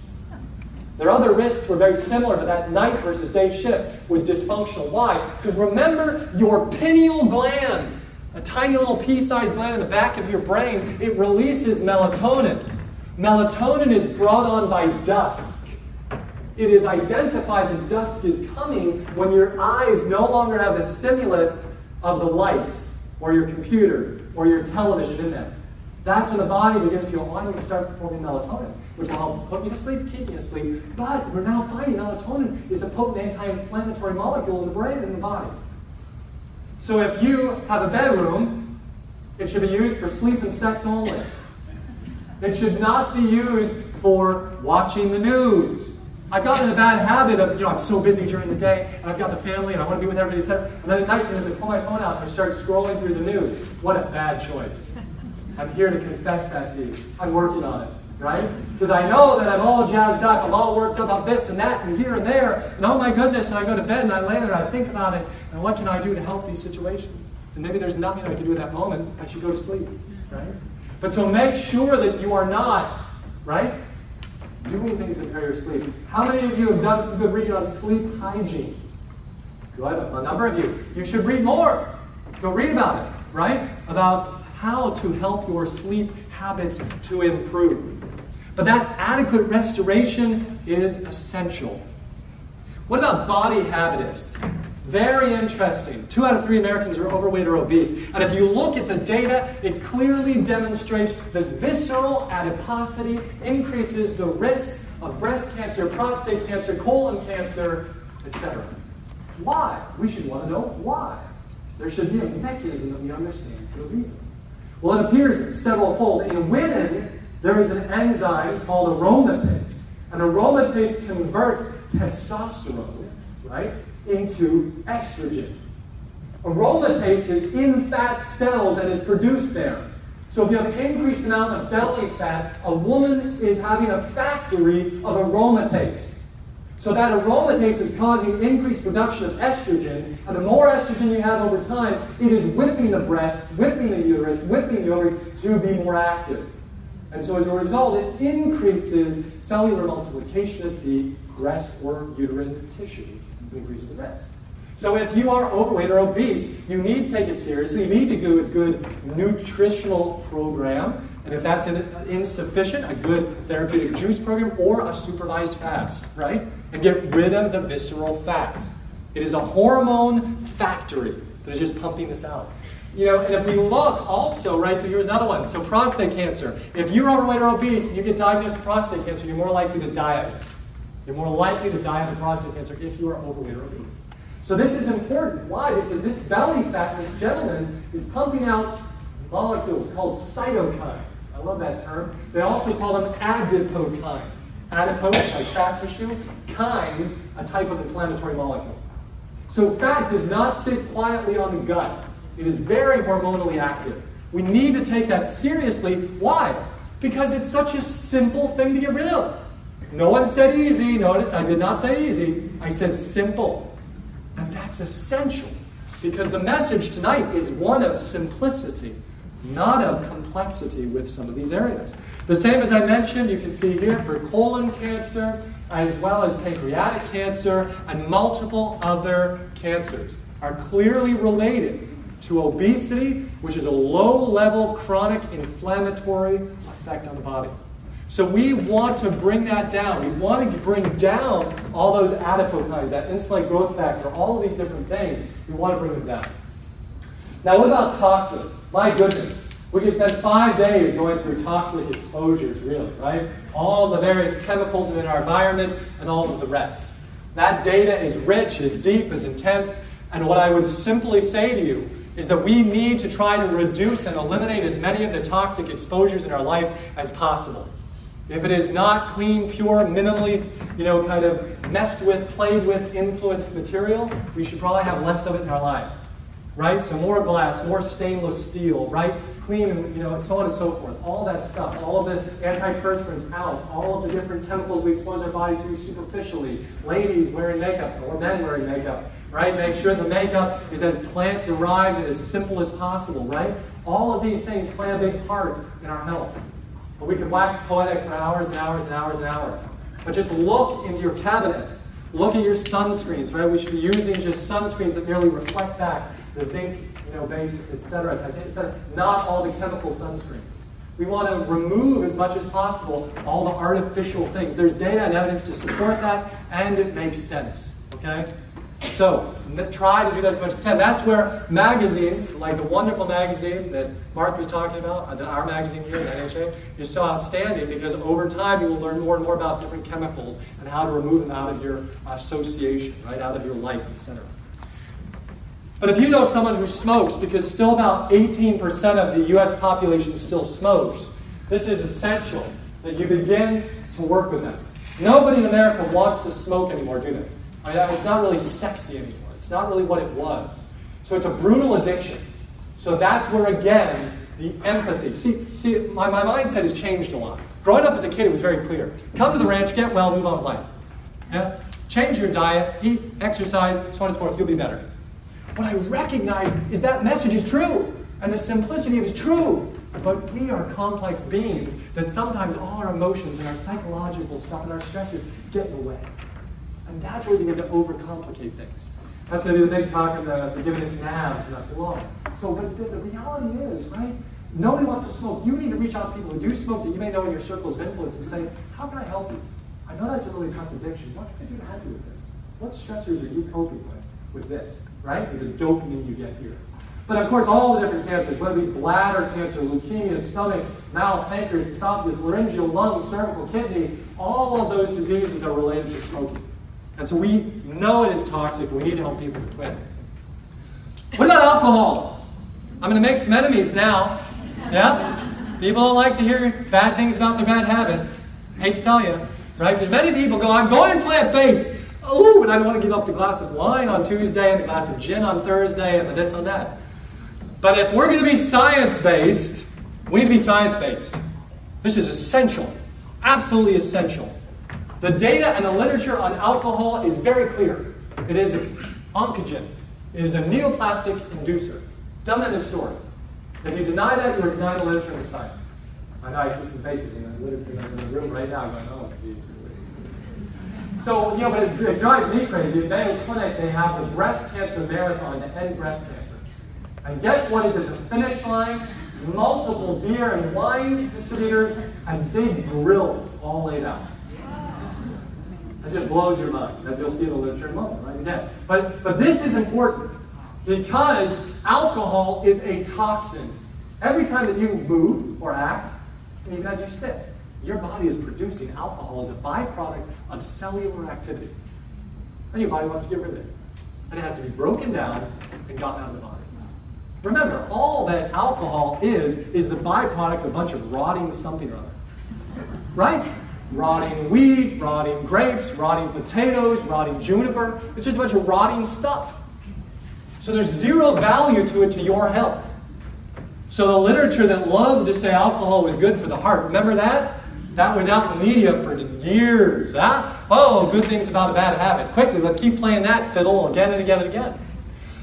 Their other risks were very similar, but that night versus day shift was dysfunctional. Why? Because remember, your pineal gland, a tiny little pea-sized gland in the back of your brain, it releases melatonin. Melatonin is brought on by dusk. It is identified that dusk is coming when your eyes no longer have the stimulus of the lights or your computer or your television in them. That's when the body begins to go, I need to start performing melatonin, which will help put you to sleep, keep you asleep. But we're now finding melatonin is a potent anti-inflammatory molecule in the brain and in the body. So if you have a bedroom, it should be used for sleep and sex only. It should not be used for watching the news. I've gotten in the bad habit of, I'm so busy during the day, and I've got the family, and I want to be with everybody, etc. And then at night, I pull my phone out and I start scrolling through the news. What a bad choice. I'm here to confess that to you. I'm working on it, right? Because I know that I'm all jazzed up, I'm all worked up about this and that, and here and there, and oh my goodness, and I go to bed and I lay there and I think about it, and what can I do to help these situations? And maybe there's nothing I can do at that moment. I should go to sleep, right? But so make sure that you are not, right, doing things that impair your sleep. How many of you have done some good reading on sleep hygiene? Good, a number of you. You should read more. Go read about it, right? About how to help your sleep habits to improve. But that adequate restoration is essential. What about body habitus? Very interesting. 2 out of 3 Americans are overweight or obese. And if you look at the data, it clearly demonstrates that visceral adiposity increases the risk of breast cancer, prostate cancer, colon cancer, etc. Why? We should want to know why. There should be a mechanism that we understand for a reason. Well, it appears several-fold. In women, there is an enzyme called aromatase. And aromatase converts testosterone, right, into estrogen. Aromatase is in fat cells and is produced there. So if you have an increased amount of belly fat, a woman is having a factory of aromatase. So that aromatase is causing increased production of estrogen, and the more estrogen you have over time, it is whipping the breasts, whipping the uterus, whipping the ovary to be more active. And so as a result, it increases cellular multiplication of the breast or uterine tissue. It increases the risk. So if you are overweight or obese, you need to take it seriously. You need to do a good nutritional program. And if that's insufficient, a good therapeutic juice program or a supervised fast, right? And get rid of the visceral fats. It is a hormone factory that is just pumping this out. You know, and if we look also, right, so here's another one. So prostate cancer. If you're overweight or obese and you get diagnosed with prostate cancer, you're more likely to die of it. You're more likely to die of prostate cancer if you are overweight or obese. So this is important. Why? Because this belly fat, this gentleman, is pumping out molecules called cytokines. I love that term. They also call them adipokines. Adipose, like fat tissue. Kines, a type of inflammatory molecule. So fat does not sit quietly on the gut. It is very hormonally active. We need to take that seriously. Why? Because it's such a simple thing to get rid of. No one said easy. Notice I did not say easy. I said simple. And that's essential. Because the message tonight is one of simplicity, not of complexity with some of these areas. The same as I mentioned, you can see here for colon cancer, as well as pancreatic cancer, and multiple other cancers are clearly related to obesity, which is a low-level chronic inflammatory effect on the body. So we want to bring that down. We want to bring down all those adipokines, that insulin growth factor, all of these different things. We want to bring them down. Now, what about toxins? My goodness. We could spend 5 days going through toxic exposures, really, right? All the various chemicals in our environment and all of the rest. That data is rich, is deep, is intense. And what I would simply say to you is that we need to try to reduce and eliminate as many of the toxic exposures in our life as possible. If it is not clean, pure, minimally, kind of messed with, played with, influenced material, we should probably have less of it in our lives, right? So more glass, more stainless steel, right? Clean, and so on and so forth. All that stuff, all of the antiperspirants out, all of the different chemicals we expose our body to superficially. Ladies wearing makeup or men wearing makeup, right? Make sure the makeup is as plant-derived and as simple as possible, right? All of these things play a big part in our health. But we can wax poetic for hours and hours and hours and hours. But just look into your cabinets. Look at your sunscreens, right? We should be using just sunscreens that merely reflect back the zinc, based, etc., etc. Not all the chemical sunscreens. We want to remove as much as possible all the artificial things. There's data and evidence to support that, and it makes sense, okay? So, try to do that as much as you can. That's where magazines, like the wonderful magazine that Mark was talking about, our magazine here at NHA, is so outstanding because over time you will learn more and more about different chemicals and how to remove them out of your association, right, out of your life, etc. But if you know someone who smokes, because still about 18% of the U.S. population still smokes, this is essential that you begin to work with them. Nobody in America wants to smoke anymore, do they? It's not really sexy anymore. It's not really what it was. So it's a brutal addiction. So that's where, again, the empathy. See, my mindset has changed a lot. Growing up as a kid, it was very clear. Come to the ranch, get well, move on with life. Yeah? Change your diet, eat, exercise, so on and so forth, you'll be better. What I recognize is that message is true. And the simplicity is true. But we are complex beings that sometimes all our emotions and our psychological stuff and our stressors get in the way. And that's where we begin to overcomplicate things. That's going to be the big talk in the giving it NAVs not too long. So, but the reality is, right? Nobody wants to smoke. You need to reach out to people who do smoke that you may know in your circles of influence and say, how can I help you? I know that's a really tough addiction. What can I do to help you with this? What stressors are you coping with this, right? With the dopamine you get here. But of course, all the different cancers, whether it be bladder cancer, leukemia, stomach, mouth, pancreas, esophagus, laryngeal, lung, cervical, kidney, all of those diseases are related to smoking. And so we know it is toxic, and we need to help people to quit. What about alcohol? I'm going to make some enemies now. Yeah? People don't like to hear bad things about their bad habits. Hate to tell you, right? Because many people go, I'm going plant-based. Oh, and I don't want to give up the glass of wine on Tuesday and the glass of gin on Thursday and the this and that. But if we're going to be science-based, We need to be science-based. This is essential, absolutely essential. The data and the literature on alcohol is very clear. It is an oncogen. It is a neoplastic inducer. Done that in a story. If you deny that, you are denying the literature and the science. I know I see some faces in the room right now going, oh, geez. So, but it drives me crazy. At Mayo Clinic, they have the breast cancer marathon to end breast cancer. And guess what is at the finish line? Multiple beer and wine distributors and big grills all laid out. That just blows your mind, as you'll see in the literature in a moment, right? Again. But this is important because alcohol is a toxin. Every time that you move or act, and even as you sit, your body is producing alcohol as a byproduct of cellular activity. And your body wants to get rid of it. And it has to be broken down and gotten out of the body. Remember, all that alcohol is the byproduct of a bunch of rotting something or other. Right? Rotting wheat, rotting grapes, rotting potatoes, rotting juniper. It's just a bunch of rotting stuff. So there's zero value to it to your health. So the literature that loved to say alcohol was good for the heart, remember that? That was out in the media for years. Huh? Oh, good things about a bad habit. Quickly, let's keep playing that fiddle again and again and again.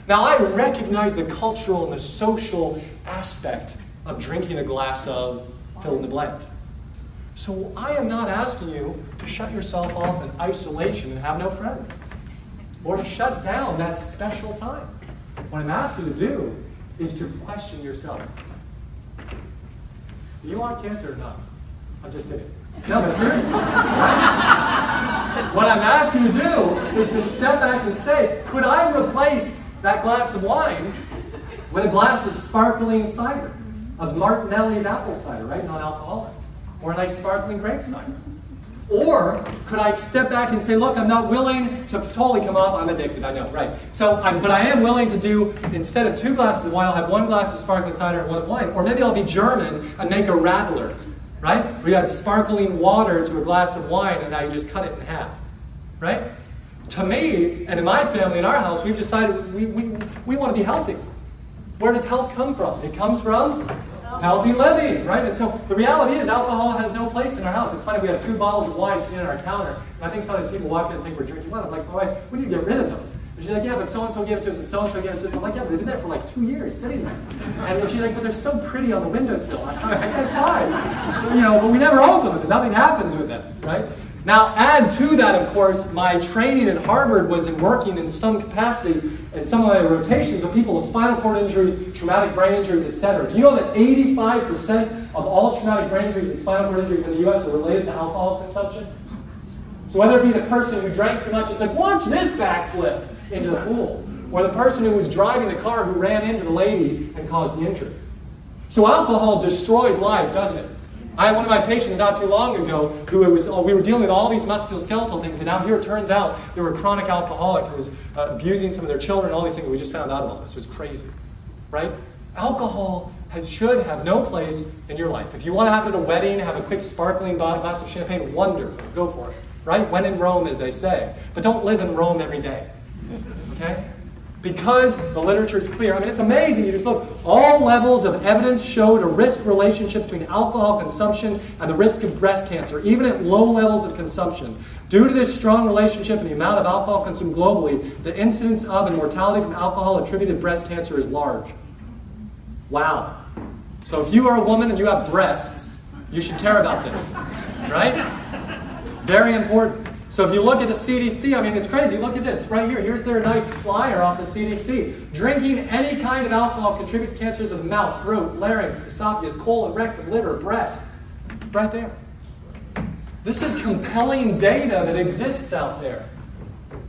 Now, I recognize the cultural and the social aspect of drinking a glass of fill in the blank. So I am not asking you to shut yourself off in isolation and have no friends, or to shut down that special time. What I'm asking you to do is to question yourself. Do you want cancer or not? I'm just kidding. No, but seriously. Right? What I'm asking you to do is to step back and say, could I replace that glass of wine with a glass of sparkling cider, of Martinelli's apple cider, right? Non-alcoholic. Or a nice sparkling grape cider. Or could I step back and say, look, I'm not willing to totally come off. I'm addicted, I know, right? But I am willing to do, instead of 2 glasses of wine, I'll have 1 glass of sparkling cider and 1 of wine. Or maybe I'll be German and make a radler, right? We add sparkling water to a glass of wine and now you just cut it in half, right? To me, and in my family, in our house, we've decided we want to be healthy. Where does health come from? It comes from healthy living, right? And so the reality is alcohol has no place in our house. It's funny, we have 2 bottles of wine sitting on our counter, and I think sometimes people walk in and think we're drinking wine. I'm like, boy, we need to get rid of those. And she's like, yeah, but so-and-so gave it to us, and so-and-so gave it to us. I'm like, yeah, but they've been there for like 2 years sitting there. And she's like, but they're so pretty on the windowsill. I'm like, that's fine. But we never open them, and nothing happens with them, right? Now, add to that, of course, my training at Harvard was in working in some capacity in some of my rotations with people with spinal cord injuries, traumatic brain injuries, etc. Do you know that 85% of all traumatic brain injuries and spinal cord injuries in the U.S. are related to alcohol consumption? So whether it be the person who drank too much and said, watch this backflip into the pool, or the person who was driving the car who ran into the lady and caused the injury. So alcohol destroys lives, doesn't it? I had one of my patients not too long ago who we were dealing with all these musculoskeletal things, and now here it turns out they were a chronic alcoholic who was abusing some of their children and all these things. We just found out about this. It was crazy, right? Alcohol should have no place in your life. If you want to have it at a wedding, have a quick sparkling glass of champagne, wonderful. Go for it, right? When in Rome, as they say. But don't live in Rome every day, okay? Because the literature is clear. I mean, it's amazing. You just look. All levels of evidence showed a risk relationship between alcohol consumption and the risk of breast cancer, even at low levels of consumption. Due to this strong relationship and the amount of alcohol consumed globally, the incidence of and mortality from alcohol-attributed breast cancer is large. Wow. So if you are a woman and you have breasts, you should care about this, right? Very important. So if you look at the CDC, I mean, it's crazy. Look at this right here. Here's their nice flyer off the CDC. Drinking any kind of alcohol contributes to cancers of the mouth, throat, larynx, esophagus, colon, rectum, liver, breast. Right there. This is compelling data that exists out there.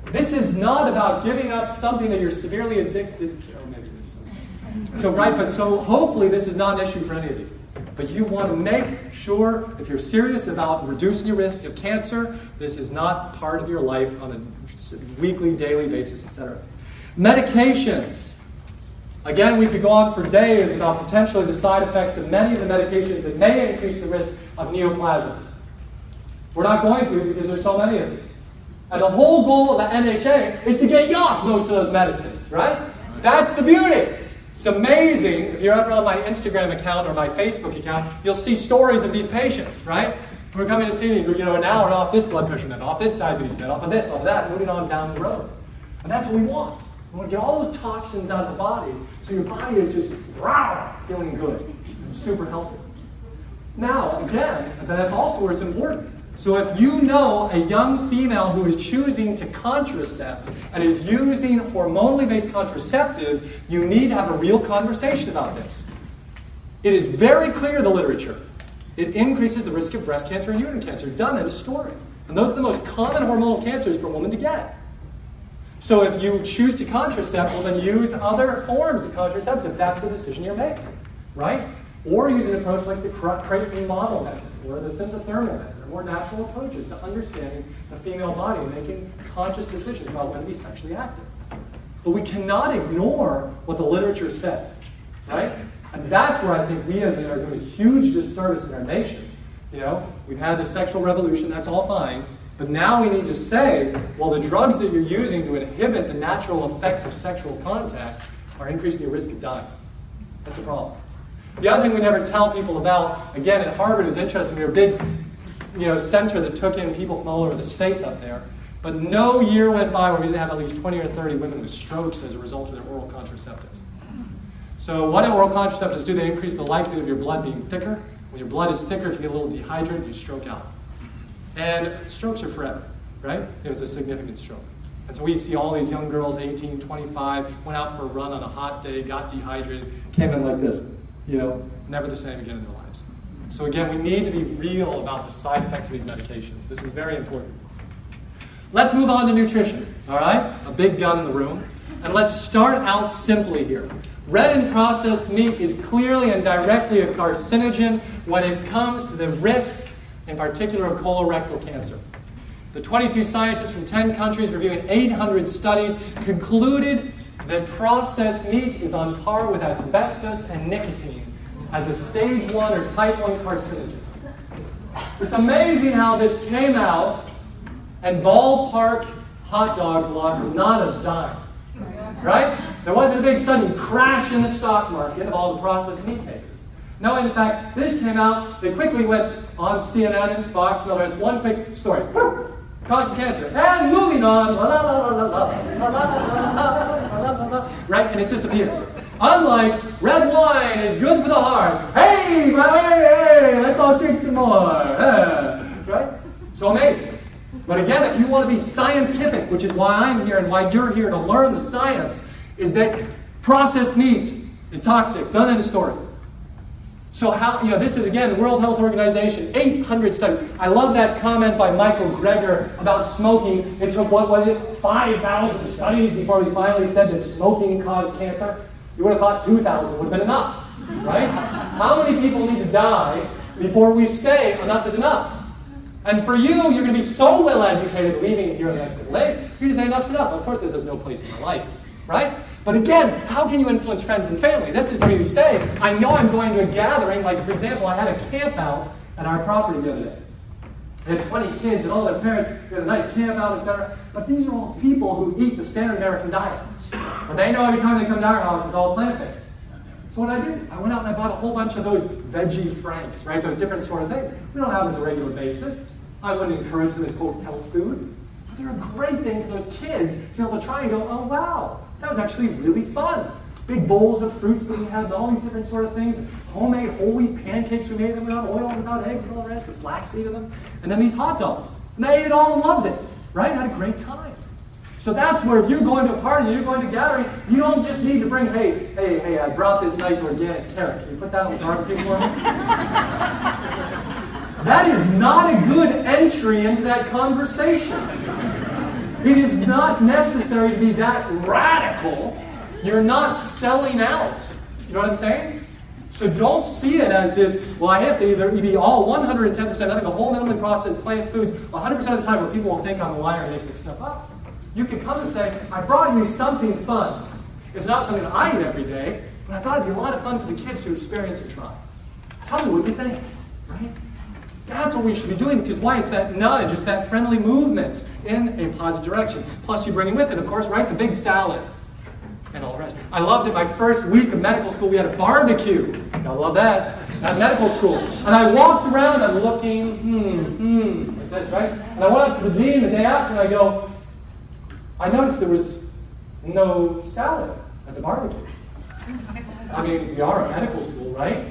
This is not about giving up something that you're severely addicted to. Oh, maybe it is. So hopefully this is not an issue for any of you. But you want to make sure, if you're serious about reducing your risk of cancer, this is not part of your life on a weekly, daily basis, etc. Medications. Again, we could go on for days about potentially the side effects of many of the medications that may increase the risk of neoplasms. We're not going to because there's so many of them. And the whole goal of the NHA is to get you off most of those medicines, right? That's the beauty. It's amazing. If you're ever on my Instagram account or my Facebook account, you'll see stories of these patients, right? Who are coming to see me, who, an hour off this blood pressure med, off this diabetes med, off of this, off of that, moving on down the road. And that's what we want. We want to get all those toxins out of the body so your body is just feeling good and super healthy. Now, again, that's also where it's important. So if you know a young female who is choosing to contracept and is using hormonally based contraceptives, you need to have a real conversation about this. It is very clear in the literature. It increases the risk of breast cancer and uterine cancer. It's done in a story. And those are the most common hormonal cancers for a woman to get. So if you choose to contracept, well then use other forms of contraceptive. That's the decision you're making, right? Or use an approach like the Creighton model method, or the symptothermal method, or more natural approaches to understanding the female body and making conscious decisions about when to be sexually active. But we cannot ignore what the literature says, right? And that's where I think we as are doing a huge disservice in our nation. We've had the sexual revolution, that's all fine, but now we need to say, well, the drugs that you're using to inhibit the natural effects of sexual contact are increasing your risk of dying. That's a problem. The other thing we never tell people about, again, at Harvard, it was interesting. We were a big, center that took in people from all over the states up there. But no year went by where we didn't have at least 20 or 30 women with strokes as a result of their oral contraceptives. So what do oral contraceptives do? They increase the likelihood of your blood being thicker. When your blood is thicker, if you get a little dehydrated, you stroke out. And strokes are forever, right? It was a significant stroke. And so we see all these young girls, 18, 25, went out for a run on a hot day, got dehydrated, came in like this. Never the same again in their lives. So again, we need to be real about the side effects of these medications. This is very important. Let's move on to nutrition, all right? A big gun in the room. And let's start out simply here. Red and processed meat is clearly and directly a carcinogen when it comes to the risk, in particular, of colorectal cancer. The 22 scientists from 10 countries reviewing 800 studies concluded that processed meat is on par with asbestos and nicotine as a stage 1 or type 1 carcinogen. It's amazing how this came out and ballpark hot dogs lost not a dime. Right? There wasn't a big sudden crash in the stock market of all the processed meat makers. No, in fact, this came out, they quickly went on CNN and Fox and others. One quick story. Causes cancer. And moving on. Right? And it disappeared. Unlike red wine is good for the heart. Hey, let's all drink some more. Right? So amazing. But again, if you want to be scientific, which is why I'm here and why you're here to learn the science, is that processed meat is toxic. Done in a story. So how, this is again, the World Health Organization, 800 studies. I love that comment by Michael Greger about smoking. It took, 5,000 studies before we finally said that smoking caused cancer? You would have thought 2,000 would have been enough, right? How many people need to die before we say enough is enough? And for you, you're going to be so well educated leaving here in the next couple days, you're going to say enough's enough. Of course, this has no place in your life, right? But again, how can you influence friends and family? This is where you say, I know I'm going to a gathering, like for example, I had a camp out at our property the other day. I had 20 kids and all their parents, we had a nice camp out, etc. But these are all people who eat the standard American diet. But they know every time they come to our house, it's all plant-based. So what I did, I went out and I bought a whole bunch of those veggie franks, right? Those different sort of things. We don't have them as a regular basis. I wouldn't encourage them as, quote, health food. But they're a great thing for those kids to be able to try and go, oh, wow, that was actually really fun. Big bowls of fruits that we had and all these different sort of things. Homemade whole wheat pancakes we made them without oil and without eggs and all the rest with flaxseed in them. And then these hot dogs. And they ate it all and loved it, right? Had a great time. So that's where if you're going to a party, you're going to a gathering, you don't just need to bring, hey, I brought this nice organic carrot. Can you put that on the barbecue for me? That is not a good entry into that conversation. It is not necessary to be that radical. You're not selling out. You know what I'm saying? So don't see it as this, well, I have to either be all 110%, I think the whole minimally processed plant foods 100% of the time where people will think I'm a liar and make this stuff up. You can come and say, I brought you something fun. It's not something that I eat every day, but I thought it'd be a lot of fun for the kids to experience and try. Tell me what you think, right? That's what we should be doing, because why? It's that nudge, it's that friendly movement in a positive direction. Plus you bring in with it, of course, right? The big salad. and all the rest. I loved it. My first week of medical school, we had a barbecue. I love that at medical school. And I walked around, I'm looking, like this, right? And I went up to the dean the day after, and I go, I noticed there was no salad at the barbecue. I mean, we are at medical school, right?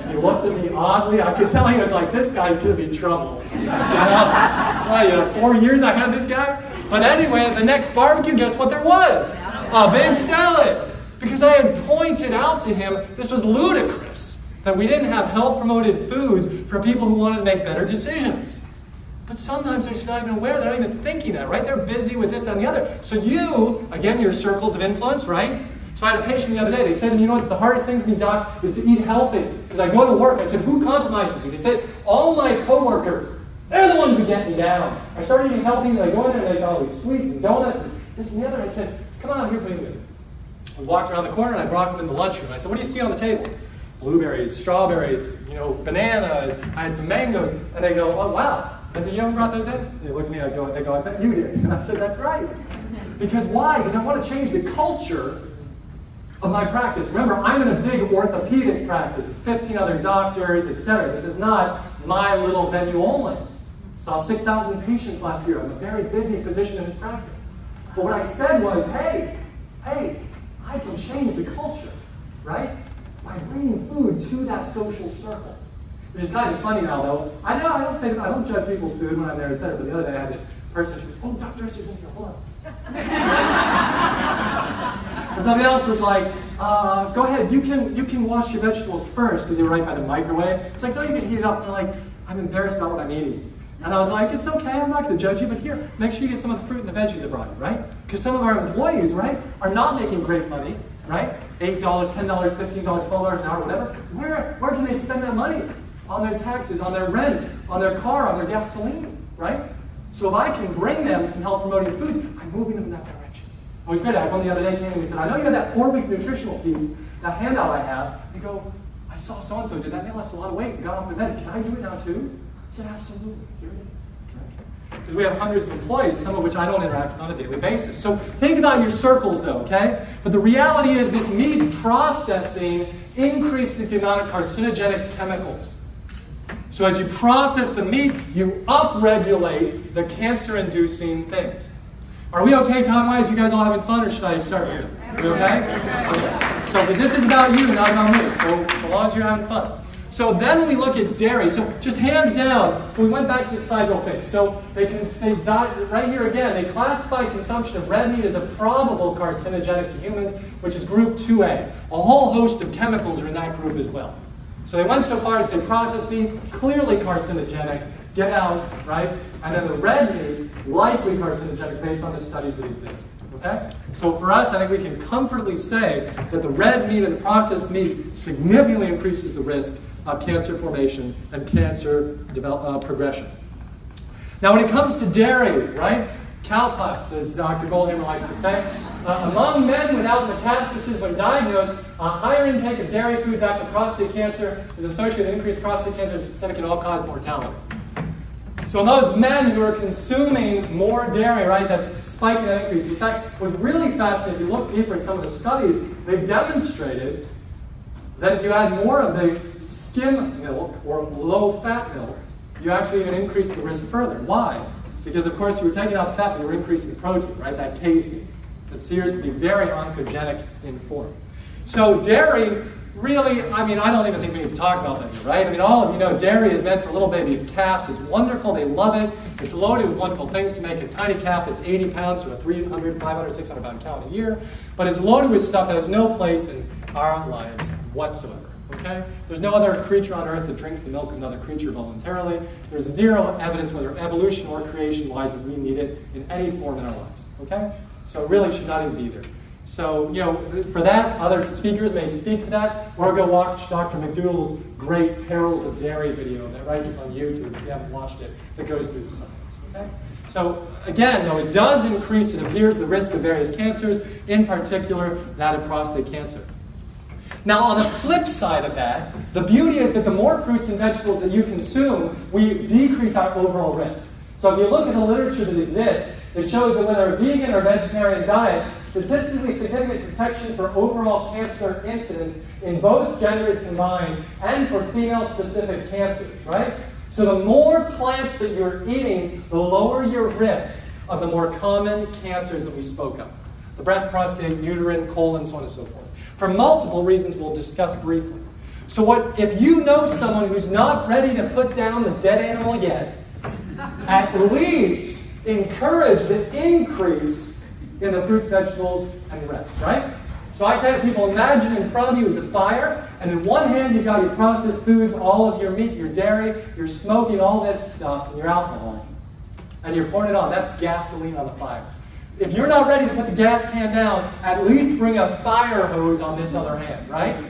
He looked at me oddly. I could tell he was like, this guy's going to be trouble. Well, 4 years I had this guy? But anyway, at the next barbecue, guess what there was? A big salad. Because I had pointed out to him, this was ludicrous, that we didn't have health-promoted foods for people who wanted to make better decisions. But sometimes they're just not even aware, they're not even thinking that, right? They're busy with this, that, and the other. So you, again, your circles of influence, right? So I had a patient the other day, they said to me, you know what, the hardest thing for me, doc, is to eat healthy. Because I go to work, I said, who compromises you? They said, all my coworkers, they're the ones who get me down. I started eating healthy, and I go in there and they got all these sweets and donuts and this and the other. I said, come on, here for me a minute. I walked around the corner and I brought them in the lunchroom. I said, what do you see on the table? Blueberries, strawberries, bananas. I had some mangoes. And they go, oh, wow. I said, you haven't brought those in? And they looked at me and they go, I bet you did. And I said, that's right. Because why? Because I want to change the culture of my practice. Remember, I'm in a big orthopedic practice with 15 other doctors, etc. This is not my little venue only. Saw 6,000 patients last year. I'm a very busy physician in this practice. But what I said was, hey, I can change the culture, right? By bringing food to that social circle. Which is kind of funny now, though. I don't judge people's food when I'm there, etc. But the other day I had this person, she goes, oh, Dr. Esser's in here, hold on. And somebody else was like, go ahead, you can wash your vegetables first, because they were right by the microwave. It's like, no, you can heat it up. And they're like, I'm embarrassed about what I'm eating. And I was like, it's okay, I'm not going to judge you, but here, make sure you get some of the fruit and the veggies I brought you, right? Because some of our employees, right, are not making great money, right? $8, $10, $15, $12 an hour, whatever. Where can they spend that money? On their taxes, on their rent, on their car, on their gasoline, right? So if I can bring them some health-promoting foods, I'm moving them in that direction. I was great at it. One the other day came and he said, I know you have that 4-week nutritional piece, that handout I have. You go, I saw so-and-so did that, and they lost a lot of weight and got off their meds. Can I do it now too? I said, absolutely. Here it is. Because we have hundreds of employees, some of which I don't interact with on a daily basis. So think about your circles though, okay? But the reality is this meat processing increases the amount of carcinogenic chemicals. So as you process the meat, you upregulate the cancer-inducing things. Are we okay time-wise? You guys all having fun, or should I start here? We okay? Okay. So, because this is about you, not about me. So long as you're having fun. So then we look at dairy. So just hands down. So we went back to the slide real quick. So right here again, they classify consumption of red meat as a probable carcinogenic to humans, which is group 2A. A whole host of chemicals are in that group as well. So they went so far as to say processed meat, clearly carcinogenic, get out, right? And then the red meat, likely carcinogenic based on the studies that exist, okay? So for us, I think we can comfortably say that the red meat and the processed meat significantly increases the risk of cancer formation and cancer progression. Now when it comes to dairy, right? Cowpus, as Dr. Goldhammer likes to say, among men without metastasis when diagnosed, a higher intake of dairy foods after prostate cancer is associated with increased prostate cancer and systemic and all-cause mortality. So in those men who are consuming more dairy, right, that's spiking that increase. In fact, what's really fascinating, if you look deeper in some of the studies, they've demonstrated that if you add more of the skim milk or low-fat milk, you actually even increase the risk further. Why? Because, of course, you were taking out the fat, but you were increasing the protein, right, that casein. That appears to be very oncogenic in form. So dairy, really, I don't even think we need to talk about that here, right? All of you know dairy is meant for little babies' calves. It's wonderful. They love it. It's loaded with wonderful things to make a tiny calf that's 80 pounds to a 300, 500, 600 pound cow in a year. But it's loaded with stuff that has no place in our lives whatsoever. Okay? There's no other creature on earth that drinks the milk of another creature voluntarily. There's zero evidence, whether evolution or creation-wise, that we need it in any form in our lives. Okay? So it really should not even be there. So, for that, other speakers may speak to that, or go watch Dr. McDougall's great Perils of Dairy video that is on YouTube if you haven't watched it, that goes through the science. Okay? So, again, though, it does increase, it appears, the risk of various cancers, in particular that of prostate cancer. Now, on the flip side of that, the beauty is that the more fruits and vegetables that you consume, we decrease our overall risk. So if you look at the literature that exists, It shows that whether a vegan or vegetarian diet, statistically significant protection for overall cancer incidence in both genders combined and for female-specific cancers, right? So the more plants that you're eating, the lower your risk of the more common cancers that we spoke of. The breast, prostate, uterine, colon, so on and so forth. For multiple reasons we'll discuss briefly. So if you know someone who's not ready to put down the dead animal yet, at least encourage the increase in the fruits, vegetables, and the rest, right? So I say to people, imagine in front of you is a fire, and in one hand you've got your processed foods, all of your meat, your dairy, you're smoking all this stuff, and your alcohol, and you're pouring it on. That's gasoline on the fire. If you're not ready to put the gas can down, at least bring a fire hose on this other hand, right?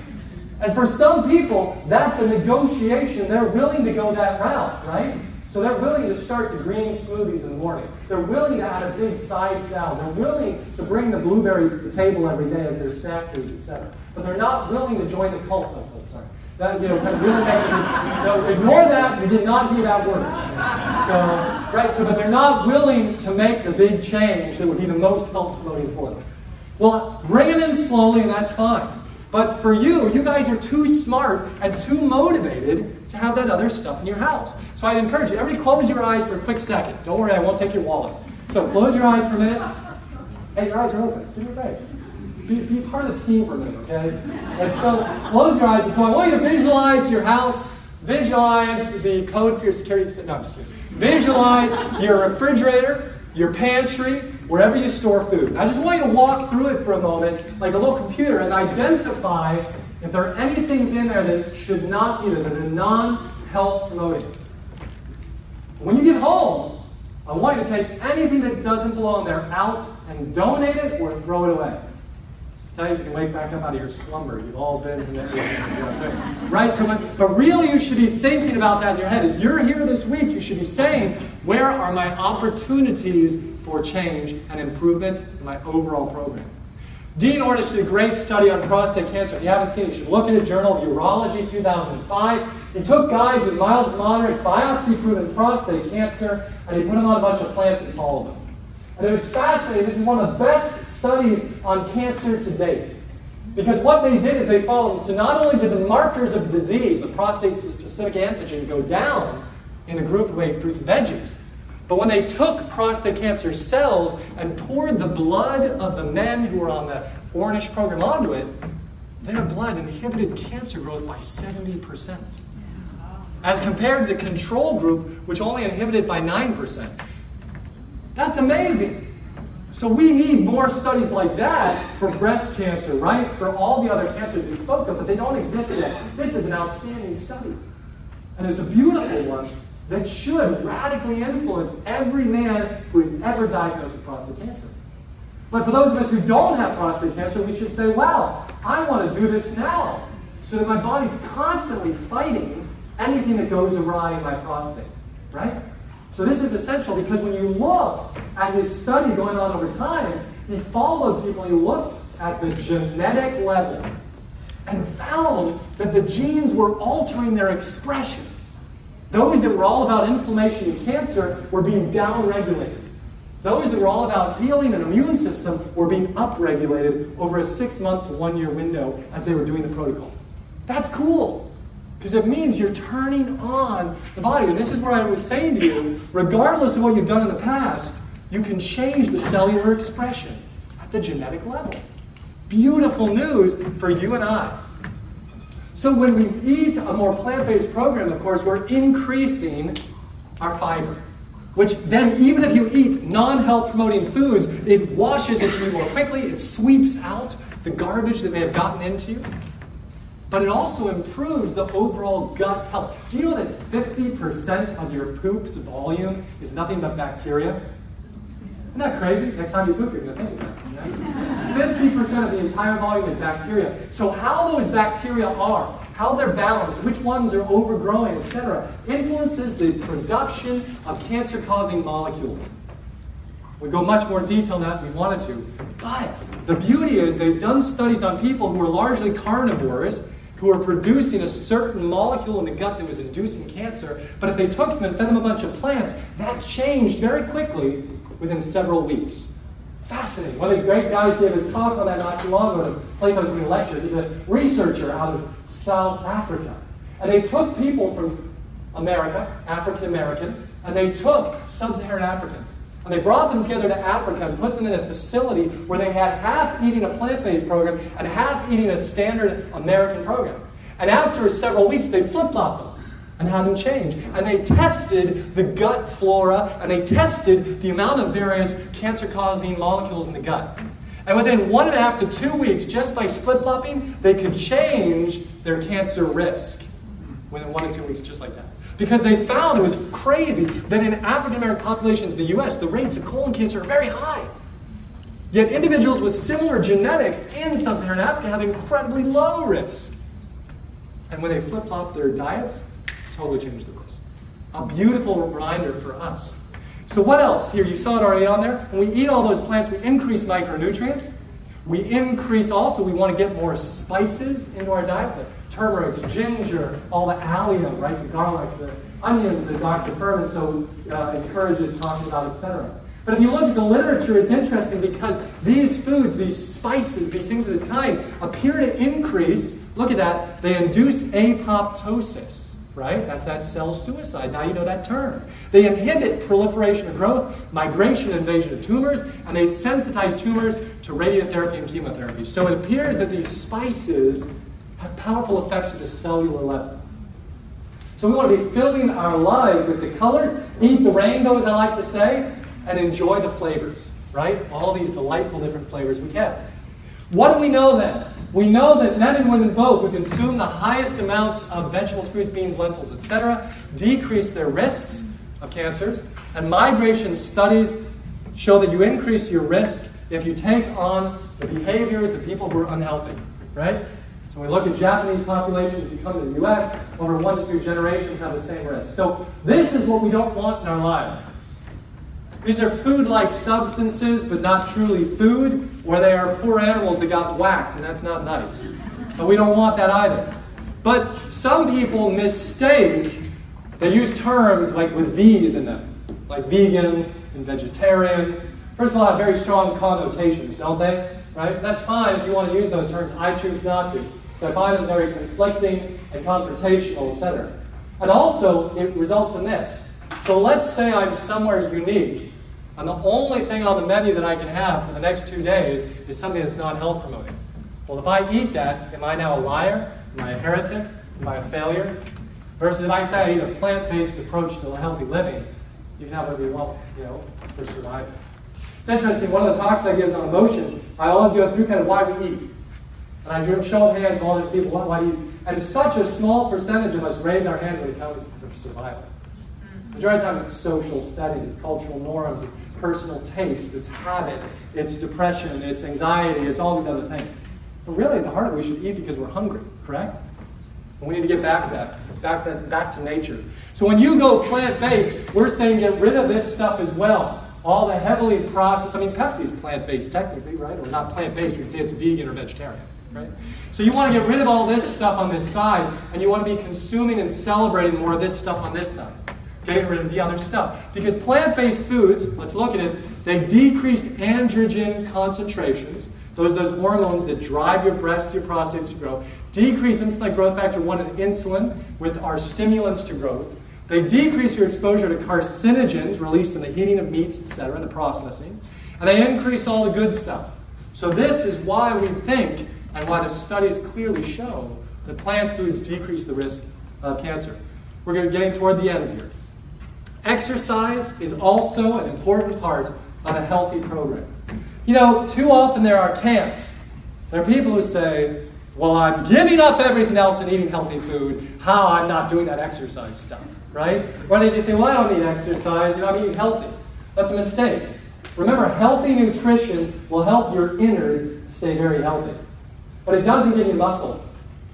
And for some people, that's a negotiation. They're willing to go that route, right? So they're willing to start the green smoothies in the morning. They're willing to add a big side salad. They're willing to bring the blueberries to the table every day as their snack foods, etc. But they're not willing to join the cult. Oh, sorry. That, really ignore that. You did not hear that word. But they're not willing to make the big change that would be the most health promoting for them. Well, bring them in slowly, and that's fine. But for you guys are too smart and too motivated to have that other stuff in your house. So I'd encourage you, everybody close your eyes for a quick second. Don't worry, I won't take your wallet. So close your eyes for a minute. Hey, your eyes are open. Give me a break. Be part of the team for a minute, okay? And so close your eyes. And so I want you to visualize your house. Visualize the code for your security system. No, I'm just kidding. Visualize your refrigerator, your pantry, wherever you store food. I just want you to walk through it for a moment, like a little computer, and identify if there are any things in there that should not be there, that are non-health promoting. When you get home, I want you to take anything that doesn't belong there out and donate it or throw it away. Okay, you can wake back up out of your slumber. You've all been in that. Right? But really you should be thinking about that in your head. As you're here this week, you should be saying, where are my opportunities for change and improvement in my overall program? Dean Ornish did a great study on prostate cancer. If you haven't seen it, you should look at it, Journal of Urology, 2005. He took guys with mild to moderate biopsy-proven prostate cancer, and he put them on a bunch of plants and followed them. And it was fascinating. This is one of the best studies on cancer to date. Because what they did is they followed them. So not only did the markers of disease, the prostate-specific antigen, go down in the group who ate fruits and veggies, but when they took prostate cancer cells and poured the blood of the men who were on the Ornish program onto it, their blood inhibited cancer growth by 70%. As compared to the control group, which only inhibited by 9%. That's amazing. So we need more studies like that for breast cancer, right? For all the other cancers we spoke of, but they don't exist yet. This is an outstanding study. And it's a beautiful one that should radically influence every man who is ever diagnosed with prostate cancer. But for those of us who don't have prostate cancer, we should say, wow, I want to do this now, so that my body's constantly fighting anything that goes awry in my prostate, right? So this is essential because when you looked at his study going on over time, he followed people, he looked at the genetic level and found that the genes were altering their expression. Those that were all about inflammation and cancer were being downregulated. Those that were all about healing and immune system were being upregulated over a 6-month to 1-year window as they were doing the protocol. That's cool. Because it means you're turning on the body. And this is where I was saying to you, regardless of what you've done in the past, you can change the cellular expression at the genetic level. Beautiful news for you and I. So when we eat a more plant-based program, of course, we're increasing our fiber. Which then, even if you eat non-health promoting foods, it washes into you more quickly, it sweeps out the garbage that may have gotten into you. But it also improves the overall gut health. Do you know that 50% of your poop's volume is nothing but bacteria? Isn't that crazy? Next time you poop, you're going to think about it. 50% of the entire volume is bacteria. So how those bacteria are, how they're balanced, which ones are overgrowing, etc., influences the production of cancer-causing molecules. We go much more detail than that if we wanted to. But the beauty is they've done studies on people who are largely carnivores, who are producing a certain molecule in the gut that was inducing cancer, but if they took them and fed them a bunch of plants, that changed very quickly within several weeks. Fascinating. One of the great guys gave a talk on that not too long ago at a place I was going to lecture. He's a researcher out of South Africa. And they took people from America, African Americans, and they took sub-Saharan Africans. And they brought them together to Africa and put them in a facility where they had half eating a plant-based program and half eating a standard American program. And after several weeks, they flip-flopped them and had them change. And they tested the gut flora, and they tested the amount of various cancer-causing molecules in the gut. And within 1.5 to 2 weeks, just by flip-flopping, they could change their cancer risk within 1 to 2 weeks, just like that. Because they found, it was crazy, that in African-American populations in the U.S., the rates of colon cancer are very high. Yet individuals with similar genetics in sub-Saharan Africa have incredibly low risk. And when they flip-flop their diets, totally change the risk. A beautiful reminder for us. So what else? Here, you saw it already on there. When we eat all those plants, we increase micronutrients. We increase also, we want to get more spices into our diet. The turmeric, ginger, all the allium, right? The garlic, the onions that Dr. Furman so encourages talking about, etc. But if you look at the literature, it's interesting because these foods, these spices, these things of this kind appear to increase, look at that, they induce apoptosis, right? That's that cell suicide. Now you know that term. They inhibit proliferation of growth, migration and invasion of tumors, and they sensitize tumors to radiotherapy and chemotherapy. So it appears that these spices have powerful effects at the cellular level. So we want to be filling our lives with the colors, eat the rainbow, as I like to say, and enjoy the flavors, right? All these delightful different flavors we get. What do we know then? We know that men and women both who consume the highest amounts of vegetables, fruits, beans, lentils, etc., decrease their risks of cancers. And migration studies show that you increase your risk if you take on the behaviors of people who are unhealthy, right? So when we look at Japanese populations, you come to the U.S., over 1 to 2 generations have the same risk. So this is what we don't want in our lives. These are food-like substances, but not truly food, or they are poor animals that got whacked, and that's not nice. But we don't want that either. But some people mistake, they use terms like with V's in them, like vegan and vegetarian. First of all, have very strong connotations, don't they? Right? That's fine if you want to use those terms. I choose not to. So I find them very conflicting and confrontational, etc. And also, it results in this. So let's say I'm somewhere unique, and the only thing on the menu that I can have for the next 2 days is something that's not health promoting. Well, if I eat that, am I now a liar? Am I a heretic? Am I a failure? Versus if I say I eat a plant-based approach to healthy living, you can have whatever you want, for survival. It's interesting, one of the talks I give is on emotion. I always go through kind of why we eat. And I do show of hands of all the people, why do you eat? And such a small percentage of us raise our hands when it comes to survival. The majority of times it's social settings, it's cultural norms, it's personal taste, it's habit, it's depression, it's anxiety, it's all these other things. So really, at the heart of it, we should eat because we're hungry, correct? And we need to get back to that, back to nature. So when you go plant-based, we're saying get rid of this stuff as well. All the heavily processed, Pepsi's plant-based technically, right? Or not plant-based, we can say it's vegan or vegetarian, right? So you want to get rid of all this stuff on this side, and you want to be consuming and celebrating more of this stuff on this side. Getting rid of the other stuff. Because plant-based foods, let's look at it, they decreased androgen concentrations, those hormones that drive your breasts, your prostates to grow, decrease insulin growth factor 1 and insulin, with our stimulants to growth. They decrease your exposure to carcinogens released in the heating of meats, etc., the processing. And they increase all the good stuff. So this is why we think, and why the studies clearly show, that plant foods decrease the risk of cancer. We're getting toward the end here. Exercise is also an important part of a healthy program. Too often there are camps. There are people who say, well, I'm giving up everything else and eating healthy food. How? I'm not doing that exercise stuff, right? Or they just say, well, I don't need exercise. I'm eating healthy. That's a mistake. Remember, healthy nutrition will help your innards stay very healthy. But it doesn't give you muscle.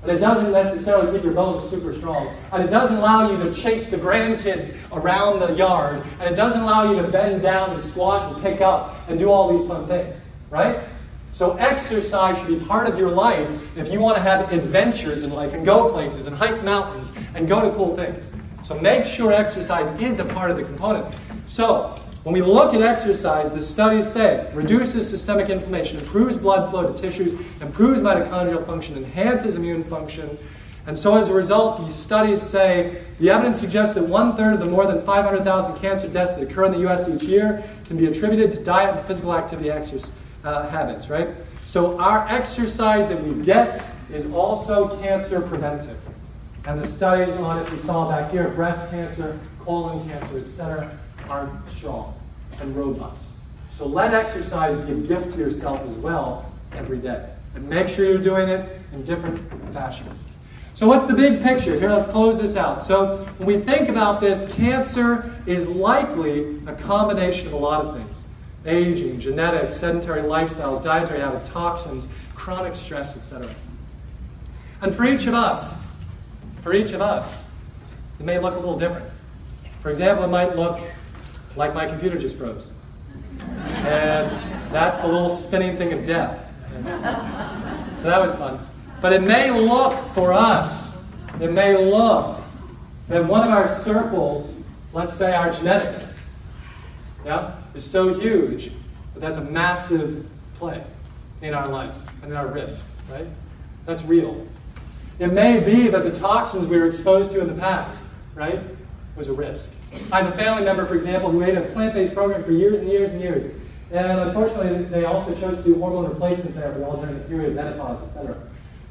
And it doesn't necessarily keep your bones super strong. And it doesn't allow you to chase the grandkids around the yard. And it doesn't allow you to bend down and squat and pick up and do all these fun things, right? So exercise should be part of your life if you want to have adventures in life and go places and hike mountains and go to cool things. So make sure exercise is a part of the component. So When we look at exercise, the studies say reduces systemic inflammation, improves blood flow to tissues, improves mitochondrial function, enhances immune function. And so as a result, these studies say the evidence suggests that 1/3 of the more than 500,000 cancer deaths that occur in the U.S. each year can be attributed to diet and physical activity habits, right? So our exercise that we get is also cancer preventive. And the studies on it, you saw back here, breast cancer, colon cancer, etc., are strong and robust. So let exercise be a gift to yourself as well every day. And make sure you're doing it in different fashions. So what's the big picture? Here, let's close this out. So when we think about this, cancer is likely a combination of a lot of things. Aging, genetics, sedentary lifestyles, dietary habits, toxins, chronic stress, etc. And for each of us, it may look a little different. For example, it might look like my computer just froze. And that's a little spinning thing of death. So that was fun. But it may look for us, that one of our circles, let's say our genetics, is so huge that that's a massive play in our lives and in our risk, right? That's real. It may be that the toxins we were exposed to in the past, right, was a risk. I have a family member, for example, who ate a plant-based program for years and years and years. And unfortunately, they also chose to do hormone replacement therapy all during the period of menopause, etc.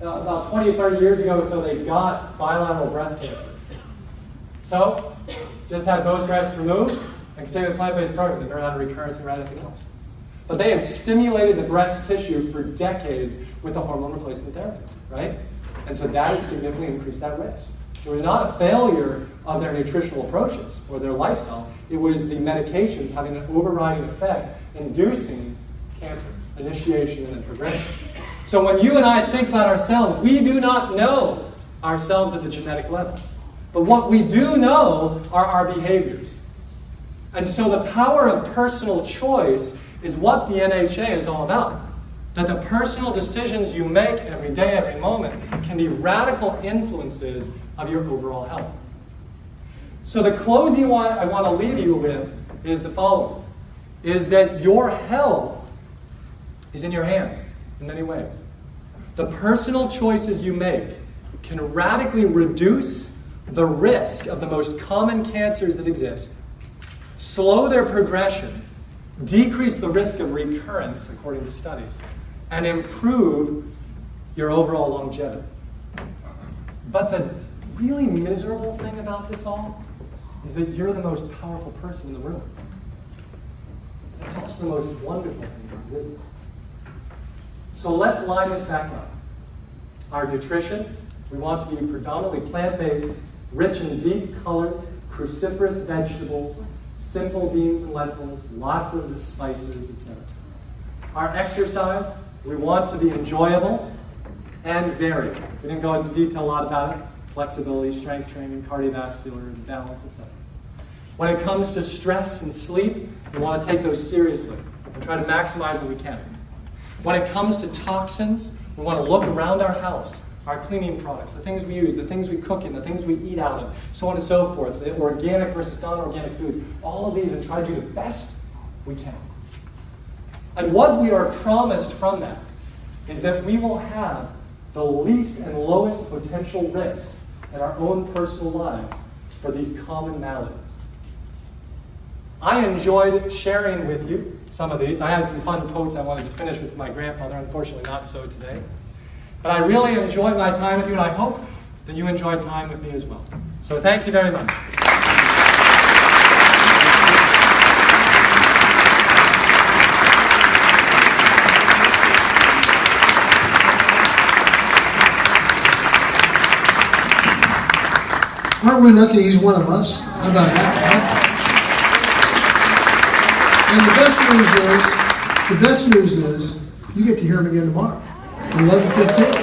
About 20 or 30 years ago or so, they got bilateral breast cancer. So, just had both breasts removed and continued the plant-based program. They never had a recurrence or anything else. But they had stimulated the breast tissue for decades with the hormone replacement therapy, right? And so that had significantly increased that risk. It was not a failure of their nutritional approaches or their lifestyle. It was the medications having an overriding effect, inducing cancer, initiation, and then progression. So when you and I think about ourselves, we do not know ourselves at the genetic level. But what we do know are our behaviors. And so the power of personal choice is what the NHA is all about. That the personal decisions you make every day, every moment, can be radical influences of your overall health. So the closing I want to leave you with is the following, is that your health is in your hands in many ways. The personal choices you make can radically reduce the risk of the most common cancers that exist, slow their progression, decrease the risk of recurrence, according to studies, and improve your overall longevity. But the really miserable thing about this all is that you're the most powerful person in the room. It's also the most wonderful thing, isn't it? So let's line this back up. Our nutrition, we want to be predominantly plant-based, rich in deep colors, cruciferous vegetables, simple beans and lentils, lots of the spices, etc. Our exercise, we want to be enjoyable and varied. We didn't go into detail a lot about it. Flexibility, strength training, cardiovascular, balance, etc. When it comes to stress and sleep, we want to take those seriously and try to maximize what we can. When it comes to toxins, we want to look around our house, our cleaning products, the things we use, the things we cook in, the things we eat out of, so on and so forth, the organic versus non-organic foods, all of these, and try to do the best we can. And what we are promised from that is that we will have the least and lowest potential risks in our own personal lives for these common maladies. I enjoyed sharing with you some of these. I had some fun quotes I wanted to finish with my grandfather, unfortunately not so today. But I really enjoyed my time with you, and I hope that you enjoyed time with me as well. So thank you very much. Aren't we lucky he's one of us? How about that? And the best news is, you get to hear him again tomorrow. 11:15.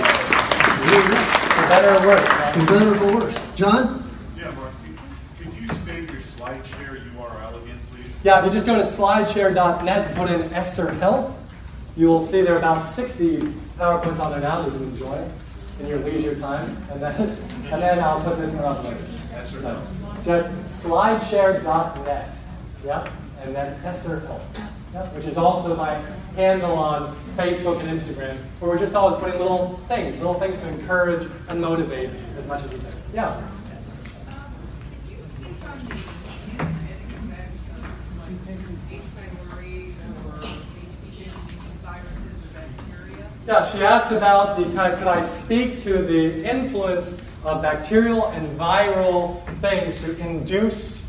For better or worse. For better or worse. John? Yeah, Mark, could you state your SlideShare URL again, please? Yeah, if you just go to slideshare.net and put in Esser Health, you will see there are about 60 PowerPoints on there now that you can enjoy in your leisure time. And then I'll put this one up later. Esser Health. Just slideshare.net. Yeah? and then Esser Health, which is also my handle on Facebook and Instagram, where we're just always putting little things to encourage and motivate as much as we can. Yeah? Could you speak on the effects of H. pylori or HPV viruses or bacteria? Yeah, she asked about could I speak to the influence of bacterial and viral things to induce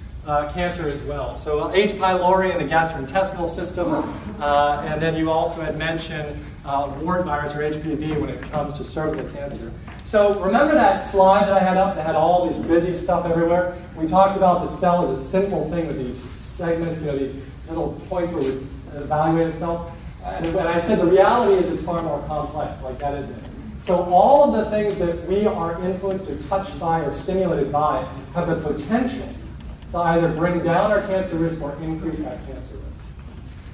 cancer as well. So H. pylori in the gastrointestinal system, and then you also had mentioned wart virus or HPV when it comes to cervical cancer. So remember that slide that I had up that had all this busy stuff everywhere? We talked about the cell as a simple thing with these segments, these little points where we evaluate itself. And I said the reality is it's far more complex, like that, isn't it? So all of the things that we are influenced or touched by or stimulated by have the potential to either bring down our cancer risk or increase our cancer risk.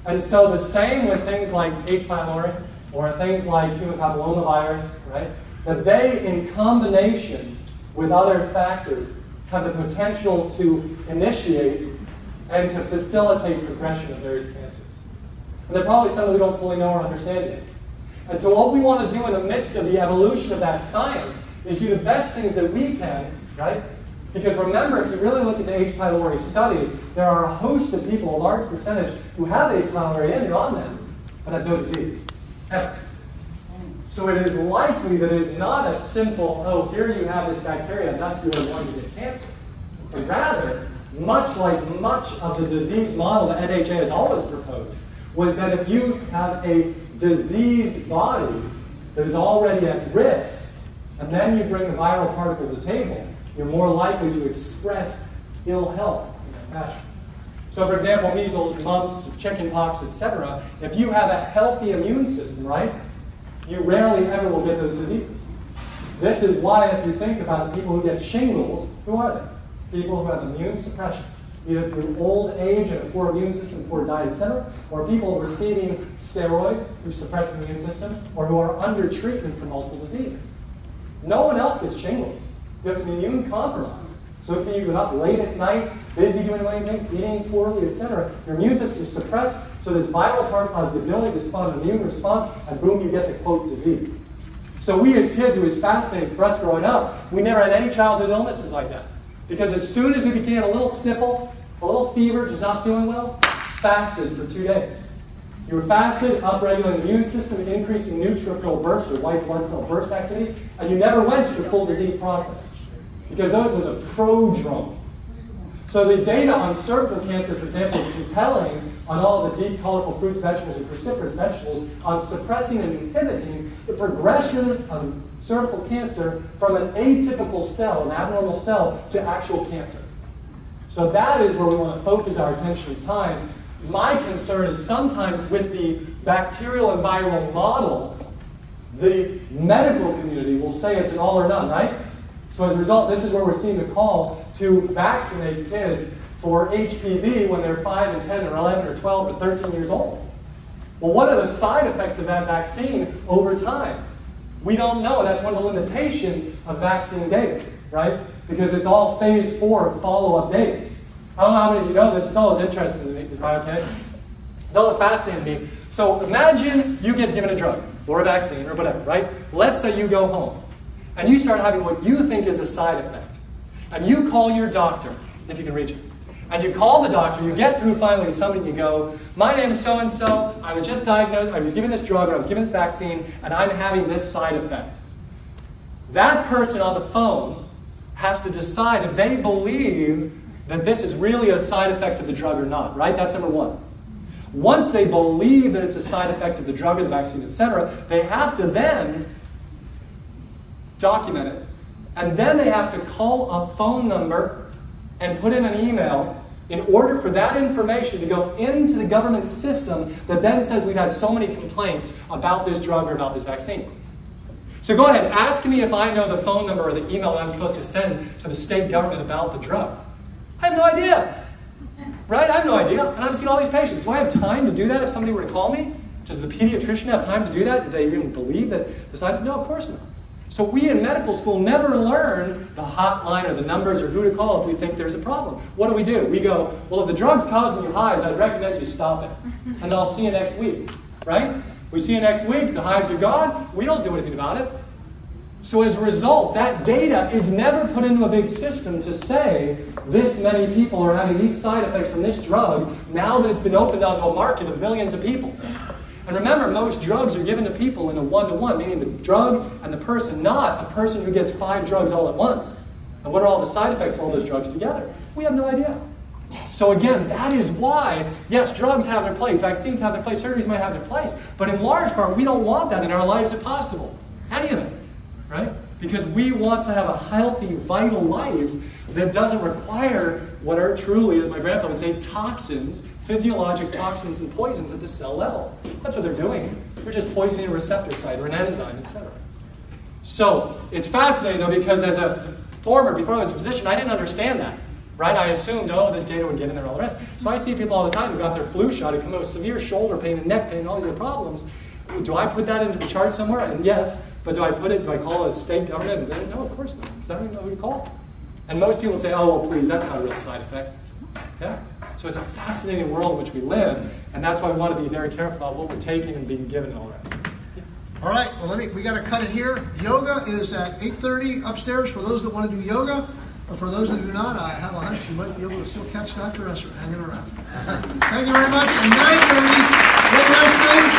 And so the same with things like H. pylori or things like human papillomavirus, right? That they, in combination with other factors, have the potential to initiate and to facilitate progression of various cancers. And they're probably some that we don't fully know or understand yet. And so what we want to do in the midst of the evolution of that science is do the best things that we can, right? Because remember, if you really look at the H. pylori studies, there are a host of people, a large percentage, who have H. pylori and they're on them, but have no disease, ever. So it is likely that it is not a simple, oh, here you have this bacteria, and thus you are going to get cancer. But rather, much like much of the disease model that NHA has always proposed, was that if you have a diseased body that is already at risk, and then you bring the viral particle to the table, you're more likely to express ill health in that fashion. So for example, measles, mumps, chickenpox, etc., if you have a healthy immune system, right, you rarely ever will get those diseases. This is why if you think about people who get shingles, who are they? People who have immune suppression, either through old age and a poor immune system, poor diet, etc., or people receiving steroids who suppress the immune system, or who are under treatment for multiple diseases. No one else gets shingles. You have to be immune compromised. So if you've been up late at night, busy doing a million things, eating poorly, etc., your immune system is suppressed, so this viral particle has the ability to spawn an immune response, and boom, you get the, quote, disease. So we as kids, it was fascinating for us growing up, we never had any childhood illnesses like that. Because as soon as we began a little sniffle, a little fever, just not feeling well, fasted for 2 days. You were fasted, upregulating the immune system, increasing neutrophil burst or white blood cell burst activity, and you never went to the full disease process. Because those was a prodrome. So the data on cervical cancer, for example, is compelling on all of the deep, colorful fruits, vegetables, and cruciferous vegetables on suppressing and inhibiting the progression of cervical cancer from an atypical cell, an abnormal cell, to actual cancer. So that is where we want to focus our attention and time. My concern is sometimes with the bacterial and viral model, the medical community will say it's an all or none, right? So as a result, this is where we're seeing the call to vaccinate kids for HPV when they're 5 and 10 or 11 or 12 or 13 years old. Well, what are the side effects of that vaccine over time? We don't know. That's one of the limitations of vaccine data, right? Because it's all phase 4 follow-up data. I don't know how many of you know this. It's always interesting to me. Is that okay? It's always fascinating to me. So imagine you get given a drug or a vaccine or whatever, right? Let's say you go home and you start having what you think is a side effect. And you call your doctor, if you can reach him. And you call the doctor, you get through finally to somebody, and you go, my name is so-and-so, I was just diagnosed, I was given this drug, or I was given this vaccine, and I'm having this side effect. That person on the phone has to decide if they believe that this is really a side effect of the drug or not, right? That's number one. Once they believe that it's a side effect of the drug or the vaccine, etc., they have to then document it. And then they have to call a phone number and put in an email in order for that information to go into the government system that then says we've had so many complaints about this drug or about this vaccine. So go ahead, ask me if I know the phone number or the email that I'm supposed to send to the state government about the drug. I have no idea. Right? I have no idea. And I'm seeing all these patients. Do I have time to do that if somebody were to call me? Does the pediatrician have time to do that? Do they even believe that the side? No, of course not. So we in medical school never learn the hotline or the numbers or who to call if we think there's a problem. What do? We go, well, if the drug's causing you hives, I'd recommend you stop it. And I'll see you next week, right? We see you next week, the hives are gone, we don't do anything about it. So as a result, that data is never put into a big system to say this many people are having these side effects from this drug now that it's been opened onto a market of millions of people. And remember, most drugs are given to people in a one-to-one, meaning the drug and the person, not a person who gets 5 drugs all at once. And what are all the side effects of all those drugs together? We have no idea. So again, that is why, yes, drugs have their place, vaccines have their place, surgeries might have their place, but in large part, we don't want that in our lives if possible. Any of it, right? Because we want to have a healthy, vital life that doesn't require what are truly, as my grandfather would say, toxins, physiologic toxins and poisons at the cell level. That's what they're doing. They're just poisoning a receptor site or an enzyme, etc. So it's fascinating, though, because as a before I was a physician, I didn't understand that. Right? I assumed, oh, this data would get in there and all the rest. So I see people all the time who got their flu shot, who come out with severe shoulder pain and neck pain and all these other problems. Do I put that into the chart somewhere? And yes, but do I call it a state government? No, of course not, because I don't even know who to call. And most people would say, oh, well, please, that's not a real side effect. Yeah? So it's a fascinating world in which we live, and that's why we want to be very careful about what we're taking and being given and all that. All right, well, we got to cut it here. Yoga is at 8:30 upstairs for those that want to do yoga. But for those that do not, I have a hunch you might be able to still catch Dr. Esser hanging around. Thank you very much. And 9:30, one last thing.